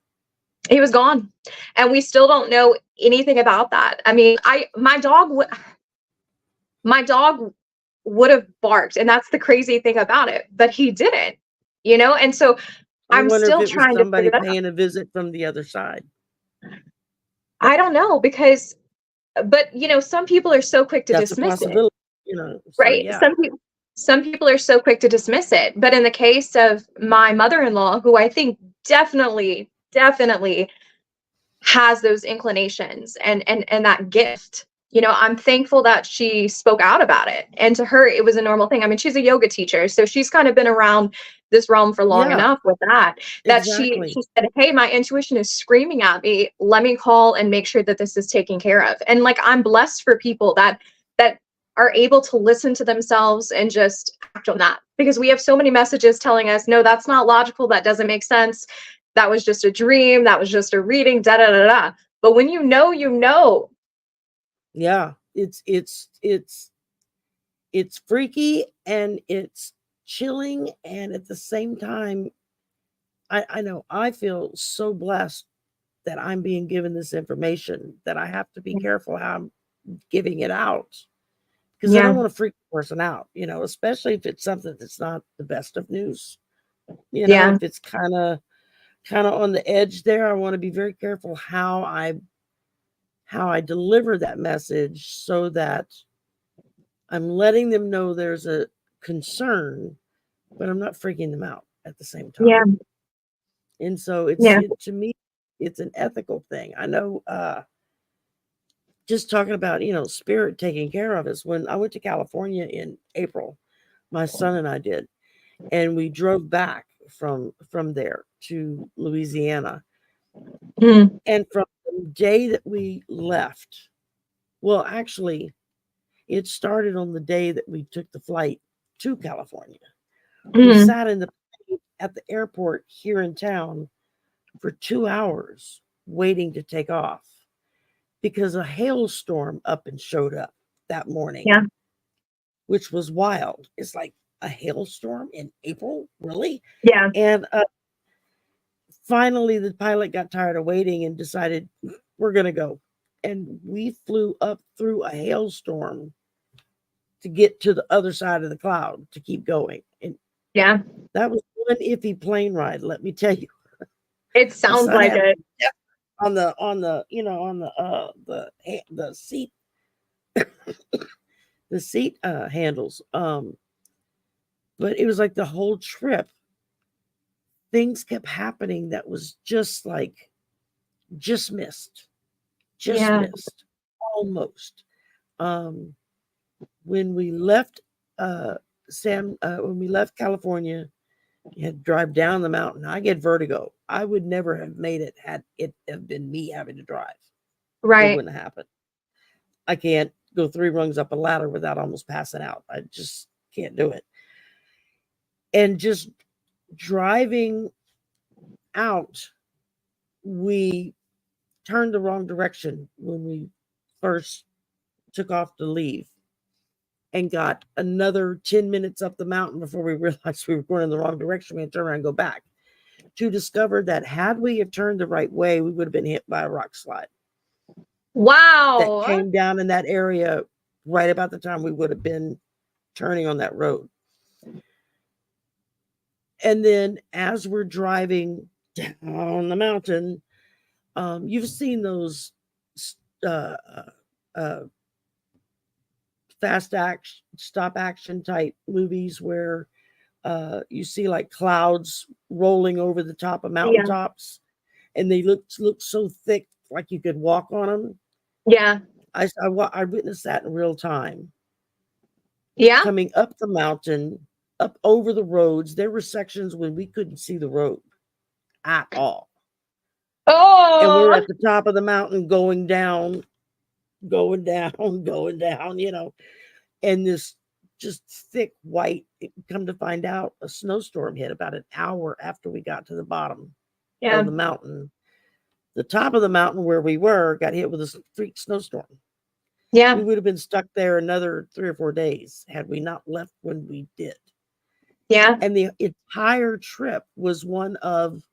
He was gone, and we still don't know anything about that. I mean, my dog would have barked, and that's the crazy thing about it, but he didn't, you know. And so I'm still trying to figure it out. Paying a visit from the other side. I don't know, but you know, some people are so quick to dismiss it. You know, so, right? Some people are so quick to dismiss it. But in the case of my mother-in-law, who I think definitely has those inclinations and that gift, you know, I'm thankful that she spoke out about it. And to her, it was a normal thing. I mean, she's a yoga teacher, so she's kind of been around this realm for long Yeah, enough with that exactly. she said, hey, my intuition is screaming at me, let me call and make sure that this is taken care of. And like, I'm blessed for people that are able to listen to themselves and just act on that, because we have so many messages telling us, no, that's not logical, that doesn't make sense, that was just a dream, that was just a reading, da da da da. But when you know, you know. Yeah, it's freaky and it's chilling, and at the same time, I know I feel so blessed that I'm being given this information, that I have to be careful how I'm giving it out, because I Yeah, don't want to freak the person out, especially if it's something that's not the best of news. yeah, If it's kind of on the edge there, I want to be very careful how I deliver that message, so that I'm letting them know there's a concern, but I'm not freaking them out at the same yeah, time. And so yeah. to me, it's an ethical thing. I know, just talking about, spirit taking care of us. When I went to California in April, my son and I did, and we drove back from there to Louisiana. Mm, And from the day that we left, well, actually, it started on the day that we took the flight to California. We mm, sat in the at the airport here in town for 2 hours waiting to take off, because a hailstorm up and showed up that morning, yeah, which was wild. It's like, a hailstorm in April, really? yeah. And finally, the pilot got tired of waiting and decided, we're going to go. And we flew up through a hailstorm to get to the other side of the cloud to keep going. And Yeah. that was one iffy plane ride, let me tell you. It My sounds son like had it. on the seat, handles. But it was like the whole trip, things kept happening that was just like, just missed, just Yeah. missed, almost. Um, when we left, when we left California, you had to drive down the mountain. I get vertigo. I would never have made it had it have been me having to drive. It Right. wouldn't have happened. I can't go 3 rungs up a ladder without almost passing out. I just can't do it. And just driving out, we turned the wrong direction when we first took off to leave, and got another 10 minutes up the mountain before we realized we were going in the wrong direction. We had to turn around and go back, to discover that had we have turned the right way, we would have been hit by a rock slide that Wow. came down in that area right about the time we would have been turning on that road. And then as we're driving down the mountain, you've seen those uh, uh, fast action, stop action type movies where you see like clouds rolling over the top of Yeah. mountaintops, and they look so thick, like you could walk on them. Yeah. I witnessed that in real time, Yeah. coming up the mountain, up over the roads. There were sections when we couldn't see the road at all, and we're Oh. at the top of the mountain going down, going down, going down. And this just thick white. Come to find out, a snowstorm hit about an hour after we got to the bottom Yeah. of the mountain. The top of the mountain where we were got hit with a freak snowstorm. We Yeah. would have been stuck there another 3 or 4 days had we not left when we did. Yeah. And the entire trip was one of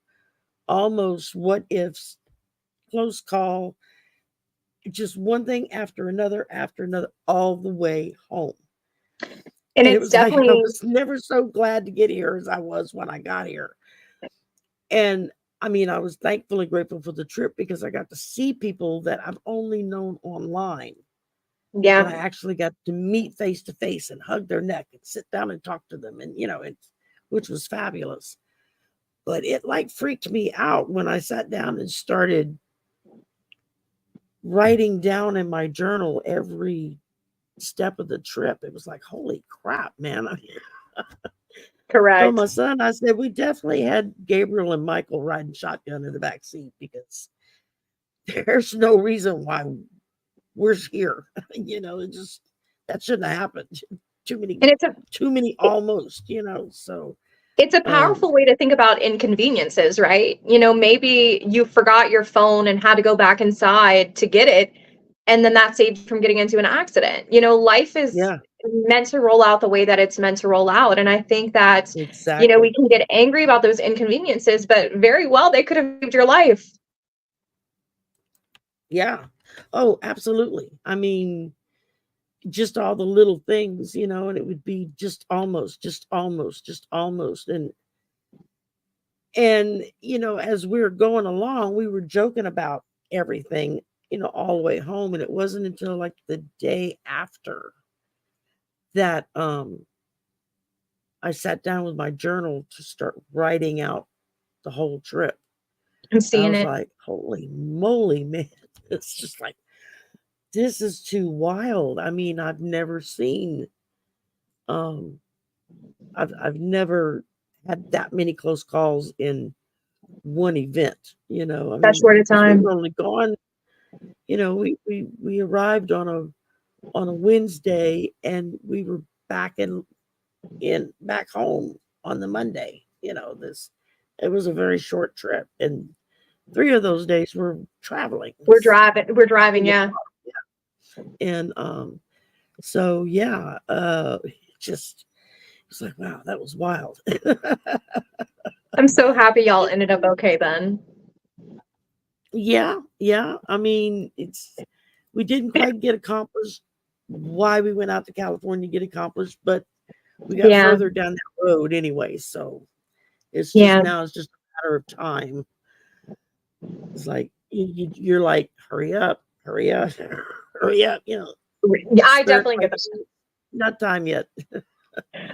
almost what ifs, close call, just one thing after another, all the way home. And And it it's was like, I definitely, was never so glad to get here as I was when I got here. And I mean, I was thankful and grateful for the trip, because I got to see people that I've only known online, that yeah. I actually got to meet face to face and hug their neck and sit down and talk to them. And, which was fabulous. But it like freaked me out when I sat down and started writing down in my journal every step of the trip. It was like, holy crap, man. told Correct. my son, I said, we definitely had Gabriel and Michael riding shotgun in the back seat because there's no reason why we're here. It just that shouldn't have happened. And it's Too many almost, so a um powerful way to think about inconveniences, right? Maybe you forgot your phone and had to go back inside to get it, and then that saved you from getting into an accident. Life is yeah, meant to roll out the way that it's meant to roll out. And I think that, we exactly. can get angry about those inconveniences, but very well, they could have saved your life. Yeah. Oh, absolutely. I mean, just all the little things, and it would be just almost, just almost, just almost. And as we were going along, we were joking about everything, all the way home. And it wasn't until like the day after that I sat down with my journal to start writing out the whole trip. I'm I seeing was it. like, holy moly, man. It's just like, this is too wild. I mean, um I've never had that many close calls in one event, I That mean, short of because we time. were only gone, we arrived on a Wednesday and we were back back home on the Monday. This it was a very short trip, and 3 of those days were traveling. We're driving, Yeah, yeah. and so yeah, just it's like, wow, that was wild. I'm so happy y'all ended up okay then. Yeah, yeah. I mean, we didn't quite get accomplished why we went out to California to get accomplished, but we got Yeah, further down that road anyway. So yeah. it's just a matter of time. It's like you're like, hurry up, hurry up. Yeah, I Spirit definitely get like, that. not time yet.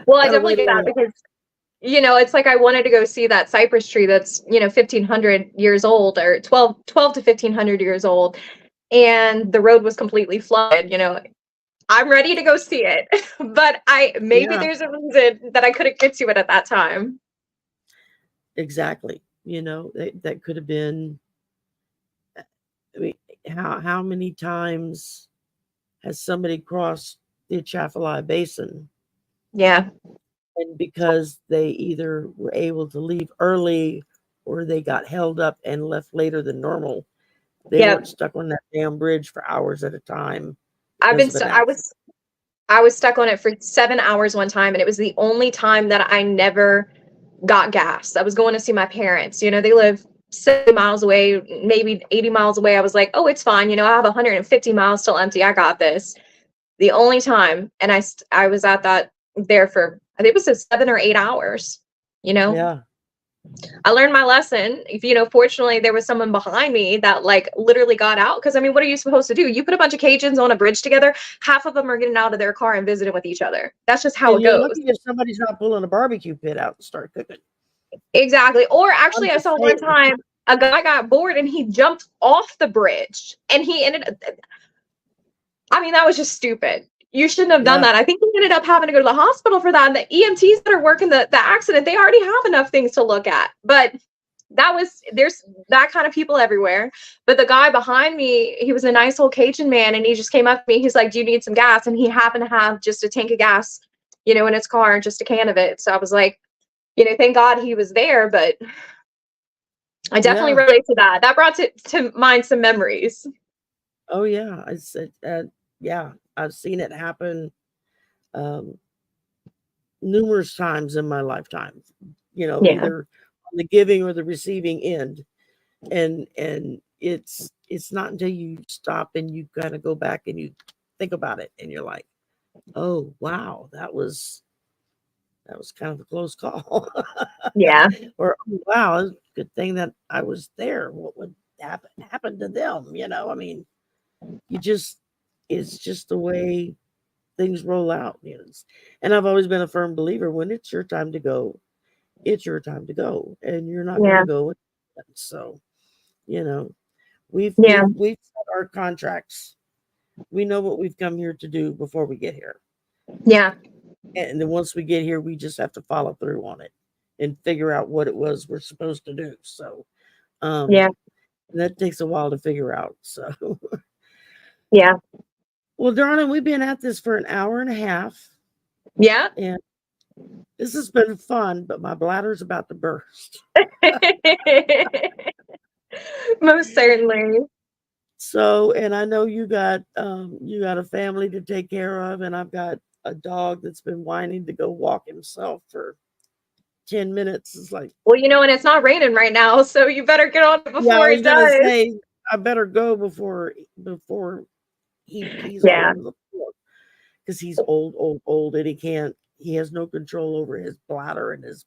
Well, I Gotta definitely wait a get little that while. because it's like I wanted to go see that cypress tree that's 1,500 years old, or 12 to 1,500 years old, and the road was completely flooded. I'm ready to go see it, but I maybe Yeah, there's a reason that I couldn't get to it at that time. exactly. That could have been. I mean, how many times has somebody crossed the Atchafalaya Basin, Yeah, and because they either were able to leave early or they got held up and left later than normal, they weren't yep. stuck on that damn bridge for hours at a time I've because been of an stu- accident. I was stuck on it for 7 hours one time, and it was the only time that I never got gas. I was going to see my parents. They live 70 miles away, maybe 80 miles away. I was like, oh, it's fine. I have 150 miles still empty. I got this. The only time, and I was at that there for, I think it was 7 or 8 hours. You know, Yeah, I learned my lesson. Fortunately, there was someone behind me that like literally got out. Because I mean, what are you supposed to do? You put a bunch of Cajuns on a bridge together. Half of them are getting out of their car and visiting with each other. That's just how and it you're goes. lucky if somebody's not pulling a barbecue pit out and start cooking. Exactly. Or I'm actually, I just saw one saying. time a guy got bored and he jumped off the bridge, and he ended. I mean, that was just stupid. You shouldn't have done Yeah, that. I think he ended up having to go to the hospital for that. And the EMTs that are working the accident, they already have enough things to look at. But there's that kind of people everywhere. But the guy behind me, he was a nice old Cajun man, and he just came up to me. He's like, "Do you need some gas?" And he happened to have just a tank of gas, in his car, just a can of it. So I was like, thank God he was there. But I definitely yeah. relate to that. That brought to mind some memories. Oh yeah. I said, yeah. I've seen it happen um, numerous times in my lifetime. Yeah. Either on the giving or the receiving end, and it's not until you stop and you kind of go back and you think about it, and you're like, oh wow, that was kind of a close call. Yeah. Or, oh, wow, it's a good thing that I was there. What would happen to them? I mean, you just it's just the way things roll out. And I've always been a firm believer, when it's your time to go, it's your time to go, and you're not going to Yeah. go. So, you know, we've Yeah. we've we've set our contracts. We know what we've come here to do before we get here. Yeah. And then once we get here, we just have to follow through on it and figure out what it was we're supposed to do. So Yeah. that takes a while to figure out. So Yeah. well, darling, we've been at this for an hour and a half. Yeah. And this has been fun, but my bladder's about to burst. Most certainly. So, and I know you got a family to take care of, and I've got a dog that's been whining to go walk himself for 10 minutes. It's like, Well, and it's not raining right now, so you better get on it yeah, I before was it gonna does. say I better go before he pees all Yeah. over the floor because he's old, and he has no control over his bladder and his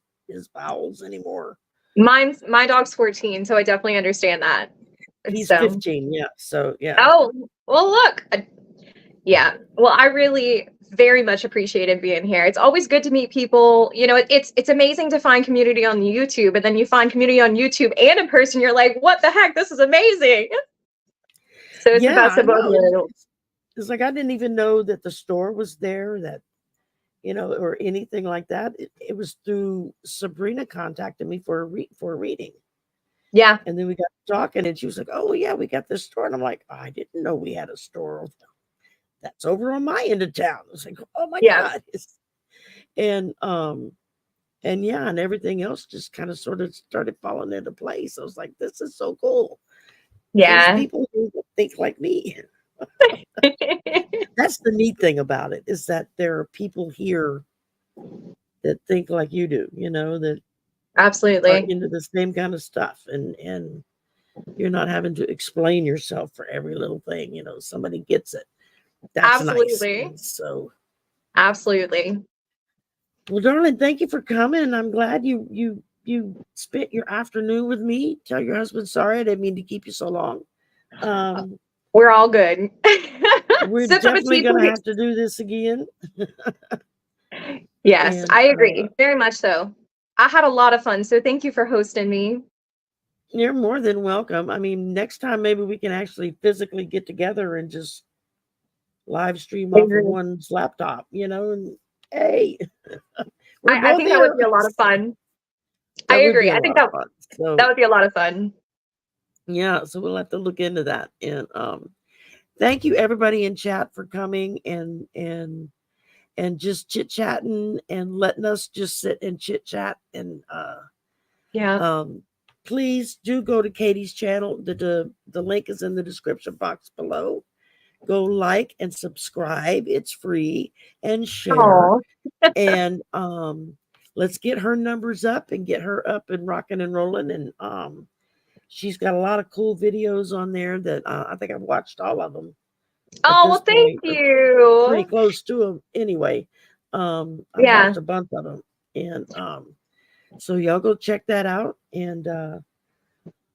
bowels anymore. My dog's 14, so I definitely understand that. He's So, 15, yeah. So yeah. oh, well, look. Yeah. Well, I really very much appreciated being here. It's always good to meet people. It's amazing to find community on YouTube, and then you find community on YouTube and in person. You're like, what the heck? This is amazing. So it's the Yeah, best I of both know. worlds. It's like I didn't even know that the store was there, that or anything like that. It was through Sabrina contacted me for a reading. Yeah. And then we got talking, and she was like, "Oh yeah, we got this store." And I'm like, "I didn't know we had a store that's over on my end of town." I was like, "Oh my Yeah. God." And yeah, and everything else just kind of sort of started falling into place. I was like, "This is so cool." There's Yeah. people who think like me. That's the neat thing about it, is that there are people here that think like you do, that are Absolutely. into the same kind of stuff, and you're not having to explain yourself for every little thing. Somebody gets it. That's nice. Absolutely. And so, Absolutely. well, darling, thank you for coming. I'm glad you spent your afternoon with me. Tell your husband sorry, I didn't mean to keep you so long. We're all good. We're Sip of a definitely tea, gonna please. have to do this again. Yes, And I agree. Very much so. I had a lot of fun, so thank you for hosting me. you're more than welcome. I mean, next time maybe we can actually physically get together and just live stream off of one's laptop, and hey, we're I both think that would here. be a lot of fun. I That would be agree. a I think lot of that fun. that So would be a lot of fun. yeah, so we'll have to look into that. And thank you everybody in chat for coming and just chit chatting and letting us just sit and chit chat. And Yeah. please do go to Kaity's channel. The link is in the description box below. Go like and subscribe. It's free, and share. Oh, And let's get her numbers up and get her up and rocking and rolling. And she's got a lot of cool videos on there that I think I've watched all of them at oh, this well, thank point, or pretty you. close to them anyway. I've Yeah. watched a bunch of them. And so y'all go check that out. And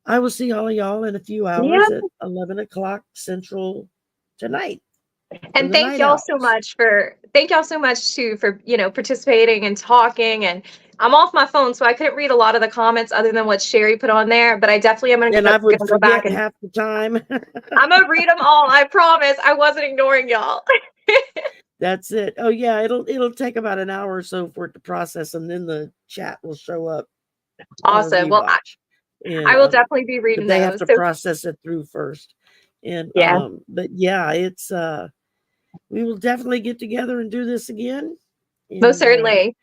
I will see all of y'all in a few hours Yeah. at 11 o'clock Central tonight. And thank y'all so much too for, participating and talking. And I'm off my phone, so I couldn't read a lot of the comments other than what Sherry put on there, but I definitely am And I would gonna go back forget and half the time. I'm gonna read them all. I promise. I wasn't ignoring y'all. That's it. Oh yeah, it'll take about an hour or so for it to process, and then the chat will show up on a Awesome. Well, rewatch. And I will definitely be but reading they have those. to So process it through first. And yeah, but yeah, it's we will definitely get together and do this again. most And certainly.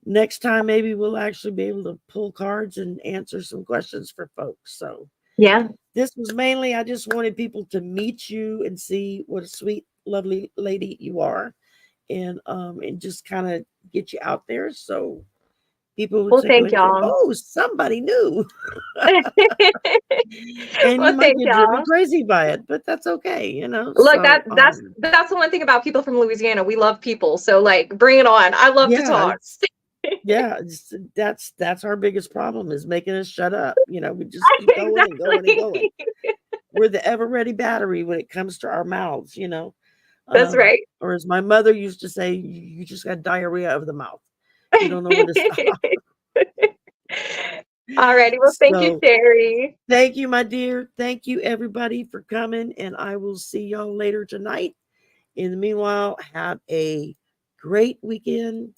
next time maybe we'll actually be able to pull cards and answer some questions for folks. So Yeah. this was mainly, I just wanted people to meet you and see what a sweet, lovely lady you are, and just kind of get you out there so people would Well, take a thank look and say, y'all. "Oh, somebody new," and you Well, might thank get driven y'all. crazy by it, but that's okay, Look, So that's the one thing about people from Louisiana. We love people. So like, bring it on. I love to yeah, talk. that's our biggest problem, is making us shut up. We just keep going and going and going. Exactly. We're the ever ready battery when it comes to our mouths. That's right. Or as my mother used to say, you just got diarrhea of the mouth. You don't know when to stop. Alrighty. Well, thank you, So Sherry. thank you, my dear. Thank you, everybody, for coming. And I will see y'all later tonight. In the meanwhile, have a great weekend.